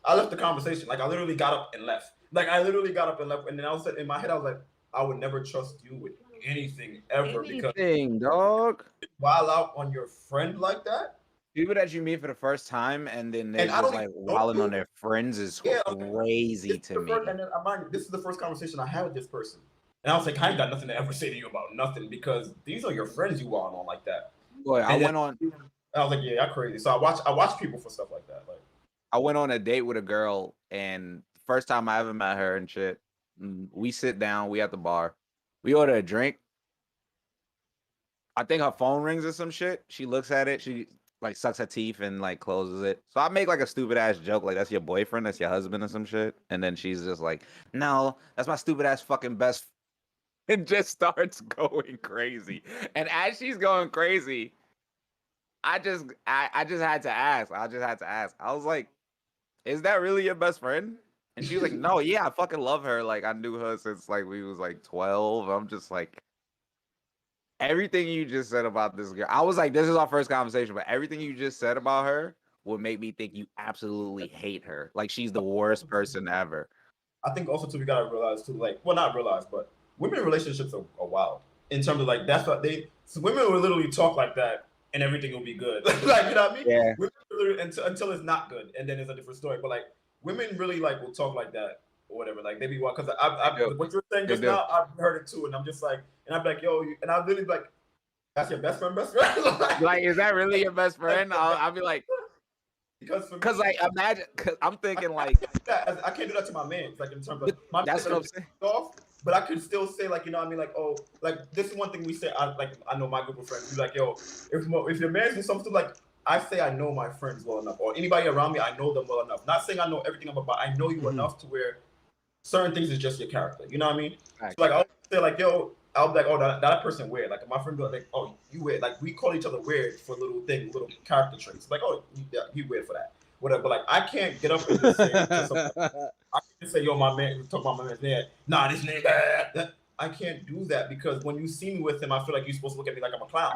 I left the conversation. Like, I literally got up and left. Like, I literally got up and left. And then I was in my head, I was like, I would never trust you with anything ever because dog. wild out on your friend like that. People that you meet for the first time and then they're And I just don't like even know wilding you. on their friends is Yeah, crazy to me. And then this is the first conversation I had with this person. And I was like, I ain't got nothing to ever say to you about nothing because these are your friends you wild on like that. Boy, I was like, yeah, y'all crazy. So I watch people for stuff like that. Like, I went on a date with a girl, and first time I ever met her and shit. We sit down, we at the bar, we order a drink. I think her phone rings or some shit. She looks at it, she like sucks her teeth and like closes it. So I make like a stupid ass joke, like that's your boyfriend, that's your husband or some shit. And then she's just like, no, that's my stupid ass fucking best friend. And just starts going crazy. And as she's going crazy, I just had to ask. I was like, is that really your best friend? And she was like, no, yeah, I fucking love her. Like, I knew her since like we was like 12. I'm just like, everything you just said about this girl. I was like, this is our first conversation, but everything you just said about her would make me think you absolutely hate her. Like, she's the worst person ever. I think also too, we gotta realize too, like, well, not realize, but women relationships are wild in terms of like that's what women will literally talk like that and everything will be good. Like, you know what I mean? Yeah. Women until it's not good, and then it's a different story. But like women really like will talk like that or whatever. Like they be what? Because what you were saying just now, I've heard it too, and I'm just like, and I'm like, yo, and I really like, that's your best friend. Like, is that really your best friend? I'll be like, because like imagine, cause I'm thinking like, I can't do that to my man. Like in terms of my that's what I'm saying. Off, but I could still say like, you know what I mean? Like, oh, like this is one thing we say. I know my group of friends. Be like, yo, if your man's doing something like, I say I know my friends well enough, or anybody around me, I know them well enough. Not saying I know everything about, but I know you enough to where certain things is just your character. You know what I mean? Right. So like I'll say like, yo, I'll be like, oh, that person weird. Like my friend be like, oh, you weird. Like we call each other weird for little things, little character traits. Like, oh, you weird for that. Whatever. But like I can't get up and just say I can say, yo, my man, talk about my man's dad. Nah, this nigga. I can't do that because when you see me with him, I feel like you're supposed to look at me like I'm a clown.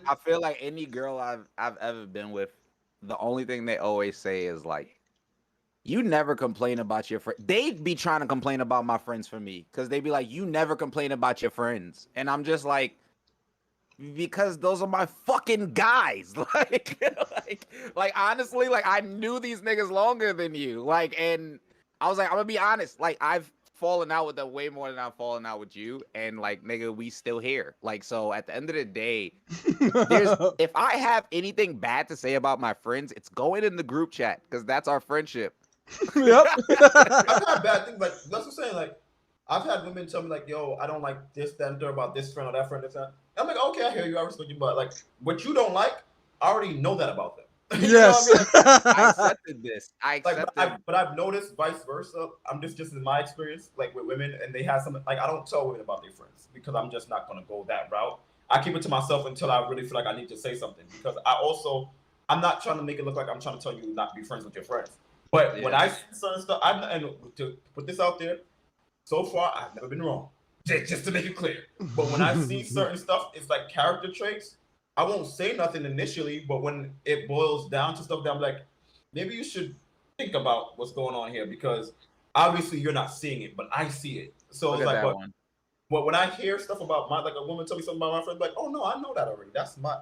I feel like any girl I've ever been with, the only thing they always say is like, you never complain about your friend. They'd be trying to complain about my friends for me because they'd be like, you never complain about your friends. And I'm just like, because those are my fucking guys. Like honestly, like I knew these niggas longer than you. Like, and I was like, I'm gonna be honest. Like I've fallen out with them way more than I've fallen out with you. And like, nigga, we still here. Like, so at the end of the day, if I have anything bad to say about my friends, it's going in the group chat because that's our friendship. Yep. I've had bad things, like that's what I'm saying. Like I've had women tell me like, yo, I don't like this, that, and third about this friend or that friend, this, that. I'm like, okay, I hear you, I respect you, but like what you don't like, I already know that about them. Yes. I accepted this. But I've noticed vice versa. I'm just in my experience, like with women, and they have something like I don't tell women about their friends because I'm just not gonna go that route. I keep it to myself until I really feel like I need to say something because I'm not trying to make it look like I'm trying to tell you not to be friends with your friends. But when I see certain stuff, and to put this out there, so far I've never been wrong. Just to make it clear. But when I see certain stuff, it's like character traits. I won't say nothing initially, but when it boils down to stuff that I'm like, maybe you should think about what's going on here because obviously you're not seeing it, but I see it. So it's like, but when I hear stuff about like a woman tell me something about my friend, like, oh no, I know that already. That's my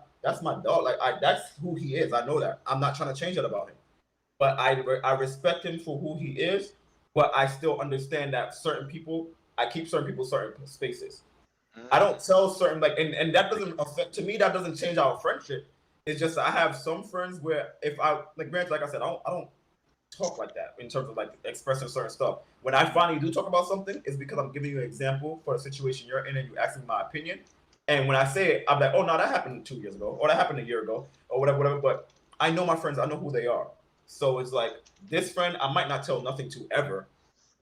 dog. Like that's who he is. I know that. I'm not trying to change that about him. But I respect him for who he is, but I still understand that I keep certain people certain spaces. I don't tell certain and that doesn't affect, to me, that doesn't change our friendship. It's just I have some friends where if I like granted, like I said, I don't talk like that in terms of like expressing certain stuff. When I finally do talk about something, it's because I'm giving you an example for the situation you're in and you asking my opinion. And when I say it, I'm like, oh no, that happened 2 years ago, or that happened a year ago, or whatever. But I know my friends, I know who they are. So it's like this friend, I might not tell nothing to ever.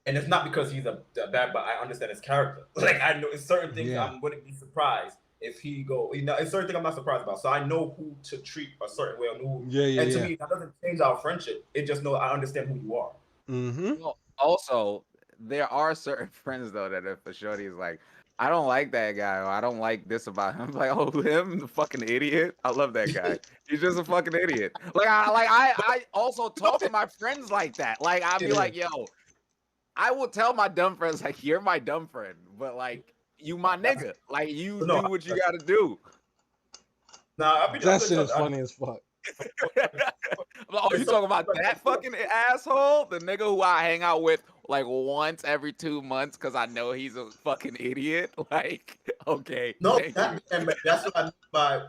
And it's not because he's a bad, but I understand his character. Like I know in certain things, I'm going to be surprised if he go, it's certain thing I'm not surprised about. So I know who to treat a certain way, and to me that doesn't change our friendship. It just know I understand who you are. Mm-hmm. Well, also, there are certain friends though that if a shorty is like, I don't like that guy, or I don't like this about him, like, oh, him, the fucking idiot. I love that guy. He's just a fucking idiot. I also talk to my friends like that. Like, I'll be like, yo, I will tell my dumb friends, like, you're my dumb friend, but like, you my nigga. Like, you do what you gotta do. Nah, that shit is funny as fuck. Oh, you talking about that fucking asshole? The nigga who I hang out with like once every 2 months because I know he's a fucking idiot? Like, okay. No, and that's what I mean by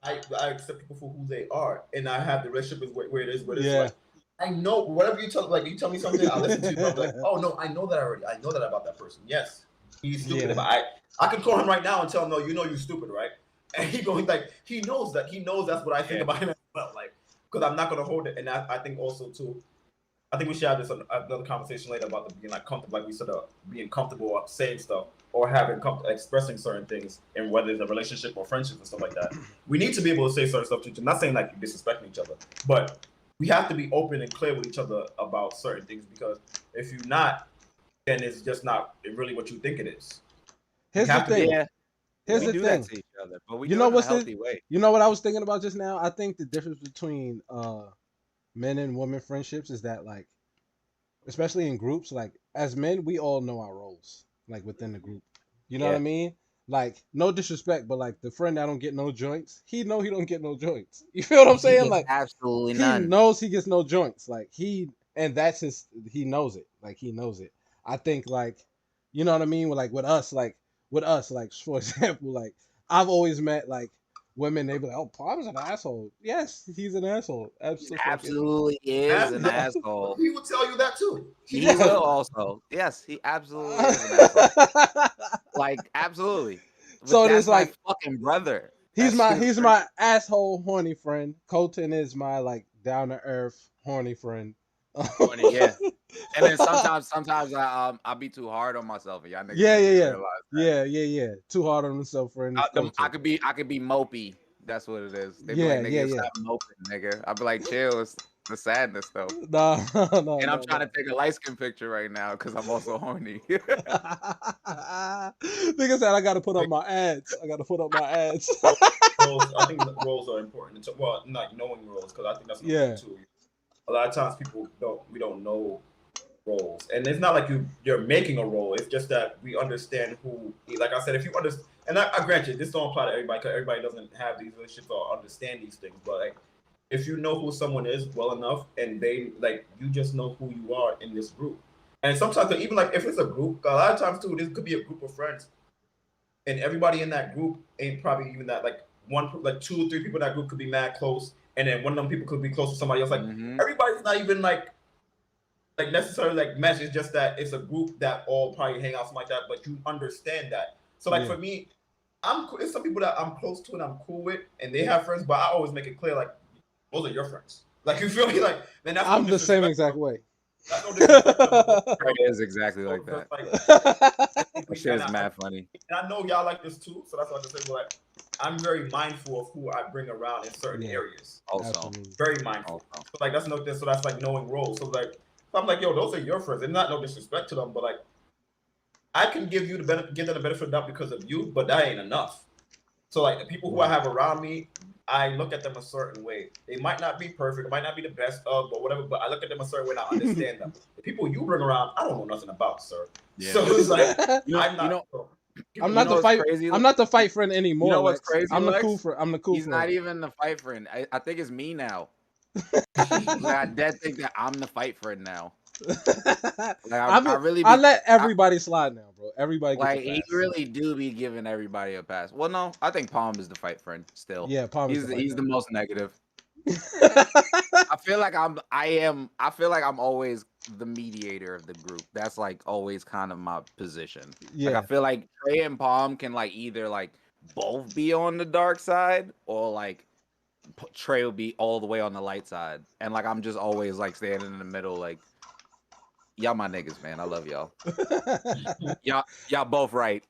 I accept people for who they are, and I have the relationship where it is. Where it's like, I know whatever you tell, like you tell me something, I listen to you. I'm like, oh no, I know that already. I know that about that person. Yes, he's stupid. But I can call him right now and tell him, no, you know you're stupid, right? And he going like he knows that. He knows that's what I think about him as well. Like, because I'm not gonna hold it. And I think also too, I think we should have this another conversation later about the being like comfortable, like we said, being comfortable saying stuff or having expressing certain things, and whether it's a relationship or friendship and stuff like that. We need to be able to say certain stuff to each other. Not saying like you're disrespecting each other, but we have to be open and clear with each other about certain things, because if you're not, then it's just not really what you think it is. Here's the thing. Here's we the do thing. That to each other, but we you do know it in a what's healthy way. You know what I was thinking about just now? I think the difference between men and women friendships is that, like, especially in groups, like as men, we all know our roles, like within the group. You know what I mean? Like, no disrespect, but like the friend that don't get no joints, he don't get no joints. You feel what I'm saying? Like, absolutely none. He knows he gets no joints. Like and that's he knows it. Like, he knows it. I think, like, you know what I mean? With us, for example, like I've always met like women, they be like, oh, Palmer's an asshole. Yes, he's an asshole. Absolutely is an asshole. He will tell you that too. He will also. Yes, he absolutely is an asshole. Like, absolutely. But so that's it's like my fucking brother. He's my asshole horny friend. Colton is my like down to earth horny friend. Horny, yeah. And then sometimes I be too hard on myself. And y'all niggas yeah. Too hard on himself, friend. I could be mopey. That's what it is. They be like, nigga, stop moping, nigga. I be like, chill. It's the sadness though. No. And I'm trying to take a light skin picture right now because I'm also horny. Nigga said I gotta put up my ads. I think roles are important. Well, not knowing roles, because I think that's too. A lot of times people don't know roles, and it's not like you're making a role. It's just that we understand who. Like I said, if you understand, and I grant you, this don't apply to everybody, because everybody doesn't have these relationships or understand these things. But like, if you know who someone is well enough, and they like, you just know who you are in this group. And sometimes even like if it's a group, a lot of times too, this could be a group of friends, and everybody in that group ain't probably even that like 2 or 3 people in that group could be mad close. And then one of them people could be close to somebody else. Like, everybody's not even like necessarily like mesh. It's just that it's a group that all probably hang out, something like that. But you understand that. So like for me, it's some people that I'm close to and I'm cool with, and they have friends. But I always make it clear, like, those are your friends. Like, you feel me? Like, man, that's I'm the same exact way. That's no disrespect. It is exactly like that. That shit is mad funny. And I know y'all like this too, so that's why I just say, like, I'm very mindful of who I bring around in certain areas. Also, very mindful. So like that's like knowing roles. So like, I'm like, yo, those are your friends, and not no disrespect to them, but like, I can give them the benefit of the doubt because of you, but that ain't enough. So like the people who I have around me, I look at them a certain way. They might not be perfect, it might not be the best of, or whatever, but I look at them a certain way and I understand them. The people you bring around, I don't know nothing about, sir. Yeah. So it's like, I'm not the fight. Crazy? I'm not the fight friend anymore. You know what's crazy? I'm the cool friend. He's not even the fight friend. I think it's me now. I think that I'm the fight friend now. I let everybody slide now, bro. Everybody gets like he really do be giving everybody a pass. Well, no, I think Palm is the fight friend still. Yeah, Palm. He's the most negative. I feel like I'm always the mediator of the group. That's like always kind of my position. Yeah. Like I feel like Trey and Palm can like either like both be on the dark side, or like Trey will be all the way on the light side. And like I'm just always like standing in the middle, like, y'all my niggas, man. I love y'all. y'all both right.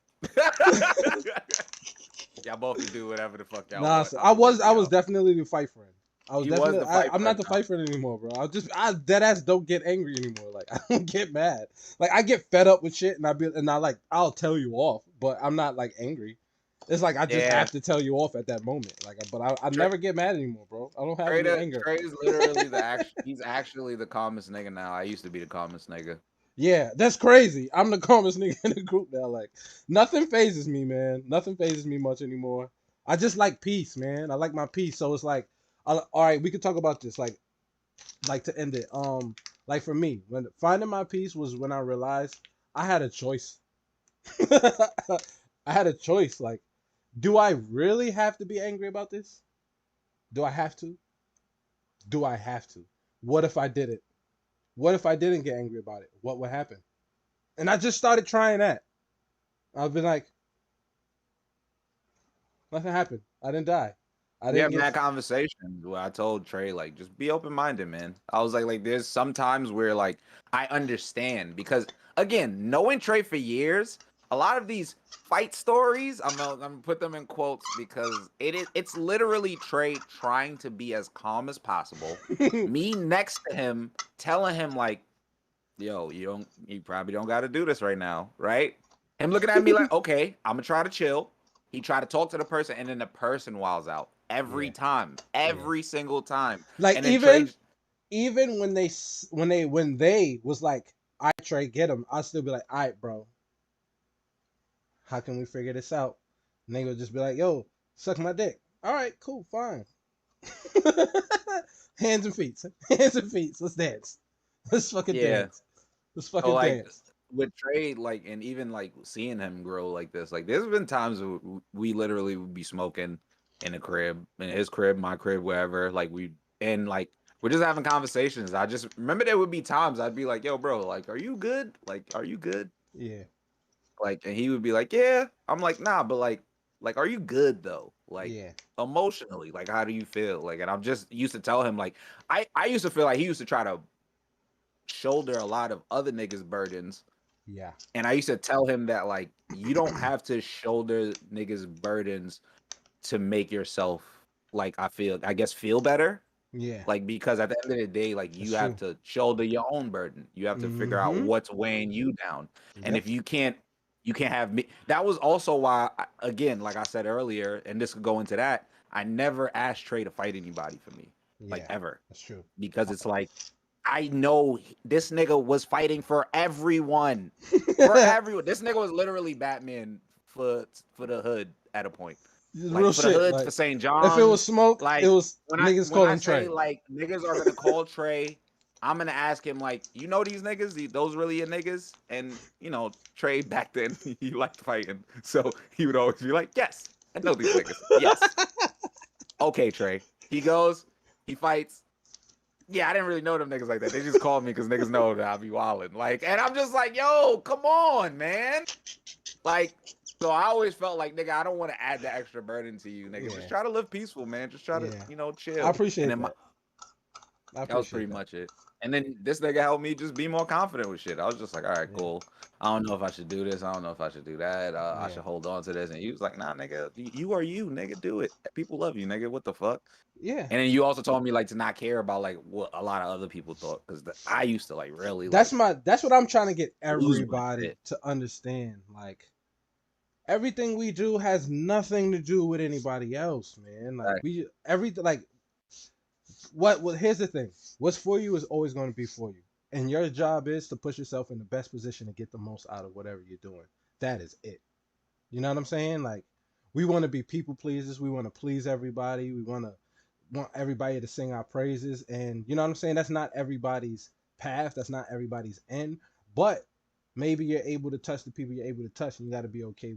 Y'all both can do whatever the fuck y'all Nah, want. so I believe I in was y'all. definitely the fight friend. I was He was definitely. the fight I'm not friend, the though. fight friend anymore, bro. I dead ass don't get angry anymore. Like I don't get mad. Like I get fed up with shit, and I'll tell you off, but I'm not like angry. It's like I just Yeah. have to tell you off at that moment. Like, but I Trey, never get mad anymore, bro. I don't have any anger. Trey is literally he's actually the calmest nigga now. I used to be the calmest nigga. Yeah, that's crazy. I'm the calmest nigga in the group now. Like nothing phases me, man. Nothing phases me much anymore. I just like peace, man. I like my peace. So it's like, all right, we could talk about this. Like to end it. Like for me, when finding my peace was when I realized I had a choice. I had a choice. Like, do I really have to be angry about this? Do I have to? Do I have to? What if I did it? What if I didn't get angry about it? What would happen? And I just started trying that. I've been like, nothing happened. I didn't die. I We didn't had get. mad conversations where I told Trey, like, just be open minded, man. I was like, there's sometimes where like I understand because again, knowing Trey for years, a lot of these fight stories, I'm gonna put them in quotes because it's literally Trey trying to be as calm as possible. Me next to him, telling him like, yo, you probably don't got to do this right now, right? Him looking at me like, okay, I'm gonna try to chill. He tried to talk to the person, and then the person wiles out every Yeah. time, every single time. Like And then Trey, even when they was like, "I Trey, get him," I'll still be like, "All right, bro. How can we figure this out?" And they would just be like, "Yo, suck my dick." All right, cool, fine. Hands and feet, hands and feet. Let's dance. Let's fucking yeah. dance. Let's So fucking like dance. with Trey, like, and even like seeing him grow like this, like, there's been times where we literally would be smoking in a crib, in his crib, my crib, wherever. Like and like we're just having conversations. I just remember there would be times I'd be like, "Yo, bro, like, are you good? Like, are you good?" Yeah, Like, and he would be like, "Yeah." I'm like, "Nah," but like, are you good though? Like, yeah, emotionally, like, how do you feel? Like, and I'm just used to tell him, like, I used to feel like he used to try to shoulder a lot of other niggas' burdens, yeah, and I used to tell him that like, you don't have to shoulder niggas' burdens to make yourself like I guess feel better. yeah. Like, because at the end of the day, like, That's you have true. to shoulder your own burden. You have to figure out Mm-hmm. what's weighing you down. And Yep. if you can't have me. That was also why, again, like I said earlier, and this could go into that. I never asked Trey to fight anybody for me, like Yeah, ever, that's true. because it's like I know this nigga was fighting for everyone, for everyone. This nigga was literally Batman for the hood at a point. Real Like for the shit. hood, Like for St. if it was John's. smoke, it Like was niggas when I calling say Trey. like niggas are gonna call Trey, I'm gonna ask him like, you know these niggas, those really your niggas? And you know, Trey back then he liked fighting, so he would always be like, yes, I know these niggas. Yes, okay, Trey. He goes, he fights. Yeah, I didn't really know them niggas like that. They just called me because niggas know that I'll be wilding. Like, and I'm just like, yo, come on, man. Like, so I always felt like, nigga, I don't want to add the extra burden to you, nigga. Yeah. Just try to live peaceful, man. Just try to, Yeah. chill. I And appreciate then that. I that was appreciate pretty that. much it. And then this nigga helped me just be more confident with shit. I was just like, all right, Yeah. cool. I don't know if I should do this. I don't know if I should do that. I Yeah. should hold on to this. And he was like, nah, nigga, you are you, nigga. Do it. People love you, nigga. What the fuck? Yeah. And then you also told me like to not care about like what a lot of other people thought, because I used to like really That's like that's what I'm trying to get lose my everybody shit. to understand. Like everything we do has nothing to do with anybody else, man. Like Right. everything like what here's the thing. What's for you is always going to be for you. And your job is to put yourself in the best position to get the most out of whatever you're doing. That is it. You know what I'm saying? Like we want to be people pleasers. We want to please everybody. We want everybody to sing our praises. And you know what I'm saying? That's not everybody's path. That's not everybody's end. But maybe you're able to touch the people you're able to touch, and you got to be okay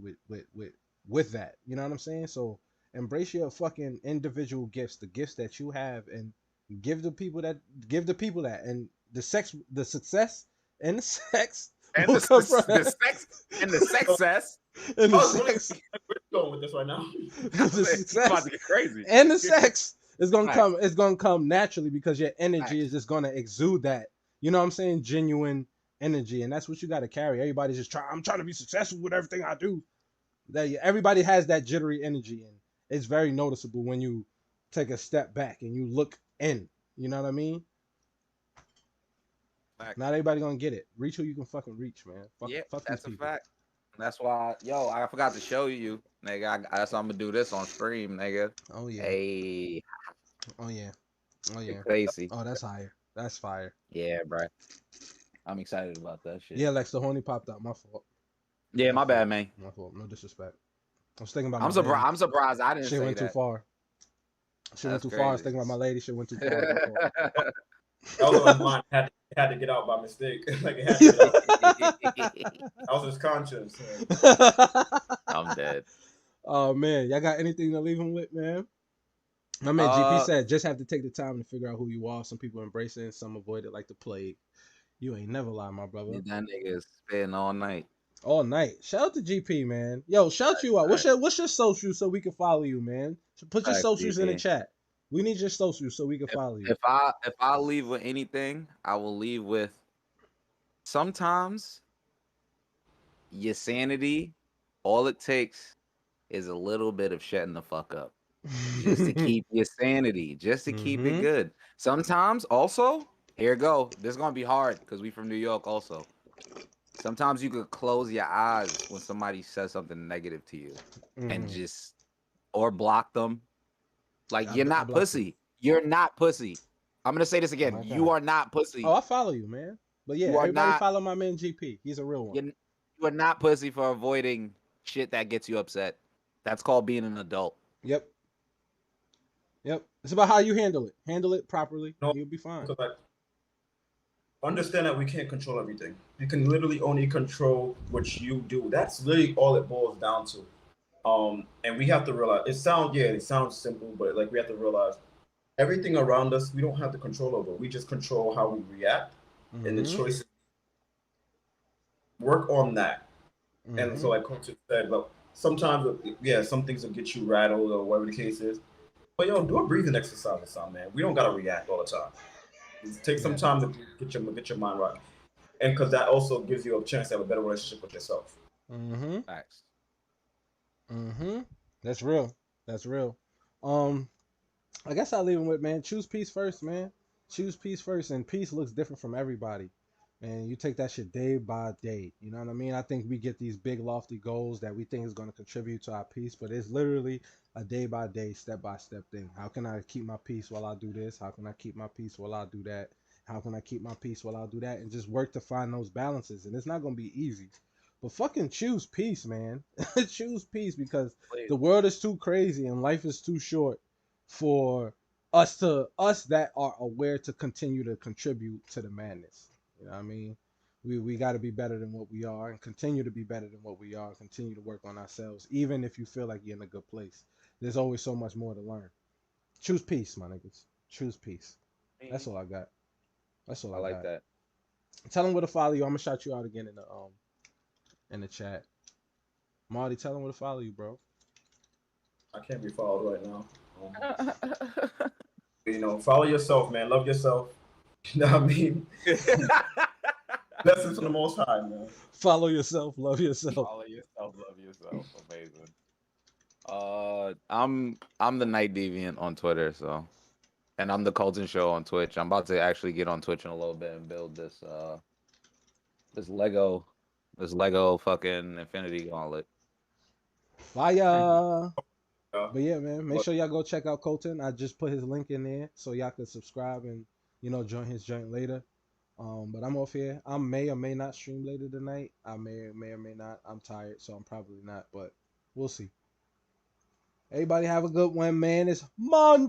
with that. You know what I'm saying? So embrace your fucking individual gifts, the gifts that you have, and give the people that, and the success and the sex And will come from the sex and the success. and the I was wondering sex, where you going with this right now. the It's about success to get crazy. and the sex is gonna Right. come. It's gonna come naturally because your energy Right. is just gonna exude that. You know what I'm saying? Genuine energy, and that's what you got to carry. Everybody's just trying. I'm trying to be successful with everything I do. Everybody has that jittery energy, and it's very noticeable when you take a step back and you look in. You know what I mean? Fact. Not everybody gonna get it. Reach who you can fucking reach, man. Yeah, Fuck these that's a people. fact. That's why, yo, I forgot to show you, nigga. That's why I'm gonna do this on stream, nigga. Oh yeah. Hey, Oh yeah. Oh yeah. crazy. Oh, that's higher. That's fire. Yeah, bro. I'm excited about that shit. Yeah, Lex, the horny popped up. My fault. Yeah, my bad, man. My fault. No disrespect. I was thinking about I'm my surprised. lady. I'm surprised I didn't Shit say went too that. far. Shit went That's too far. I was crazy. thinking about my lady. Shit went too far. My fault. That was on mine. Had to get out by mistake. Like it had to get out. I was just conscious. I'm dead. Oh man, y'all got anything to leave him with, man? My man GP said just have to take the time to figure out who you are. Some people embrace it, and some avoid it like the plague. You ain't never lie, my brother. That nigga is spitting all night. All night. Shout out to GP, man. Yo, shout you out. What's your social so we can follow you, man? Put your socials in the chat. We need your socials so we can follow you. If I leave with anything, I will leave with sometimes your sanity. All it takes is a little bit of shutting the fuck up. Just to keep your sanity, just to keep it good. Sometimes also, here go. This is gonna be hard because we from New York also. Sometimes you could close your eyes when somebody says something negative to you and just or block them. Like you're not pussy. You're not pussy. I'm gonna say this again. You are not pussy. Oh, I follow you, man. But yeah, everybody follow my man GP. He's a real one. You are not pussy for avoiding shit that gets you upset. That's called being an adult. Yep. It's about how you handle it. Handle it properly. You'll be fine. Understand that we can't control everything. You can literally only control what you do. That's literally all it boils down to. And we have to realize it sounds simple, but like we have to realize everything around us we don't have the control over. We just control how we react and the choices. Work on that. And so like Coach said, but sometimes some things will get you rattled or whatever the case is. But do a breathing exercise or something, man. We don't gotta react all the time. Just take some time to get your mind right, and because that also gives you a chance to have a better relationship with yourself. Facts. That's real. I guess I'll leave him with, man. Choose peace first, man. Choose peace first, and peace looks different from everybody. And you take that shit day by day. You know what I mean? I think we get these big lofty goals that we think is going to contribute to our peace, but it's literally a day by day, step by step thing. How can I keep my peace while I do this? How can I keep my peace while I do that? How can I keep my peace while I do that? And just work to find those balances. And it's not going to be easy. But fucking choose peace, man. Choose peace because the world is too crazy and life is too short for us that are aware to continue to contribute to the madness. You know what I mean? We got to be better than what we are and continue to be better than what we are and continue to work on ourselves, even if you feel like you're in a good place. There's always so much more to learn. Choose peace, my niggas. Choose peace. That's all I got. I like that. Tell them where to follow you. I'm going to shout you out again in the chat. Marty, tell them where to follow you, bro. I can't be followed right now. Follow yourself, man. Love yourself. You know what I mean? Lessons from the Most High, man. Follow yourself, love yourself. Follow yourself, love yourself. Amazing. I'm the Night Deviant on Twitter, and I'm the Colton Show on Twitch. I'm about to actually get on Twitch in a little bit and build this Lego fucking Infinity Gauntlet. Fire. But yeah, man, make sure y'all go check out Colton. I just put his link in there so y'all can subscribe and join his joint later. But I'm off here. I may or may not stream later tonight. I may or may not. I'm tired, so I'm probably not, but we'll see. Everybody have a good one, man. It's Monty.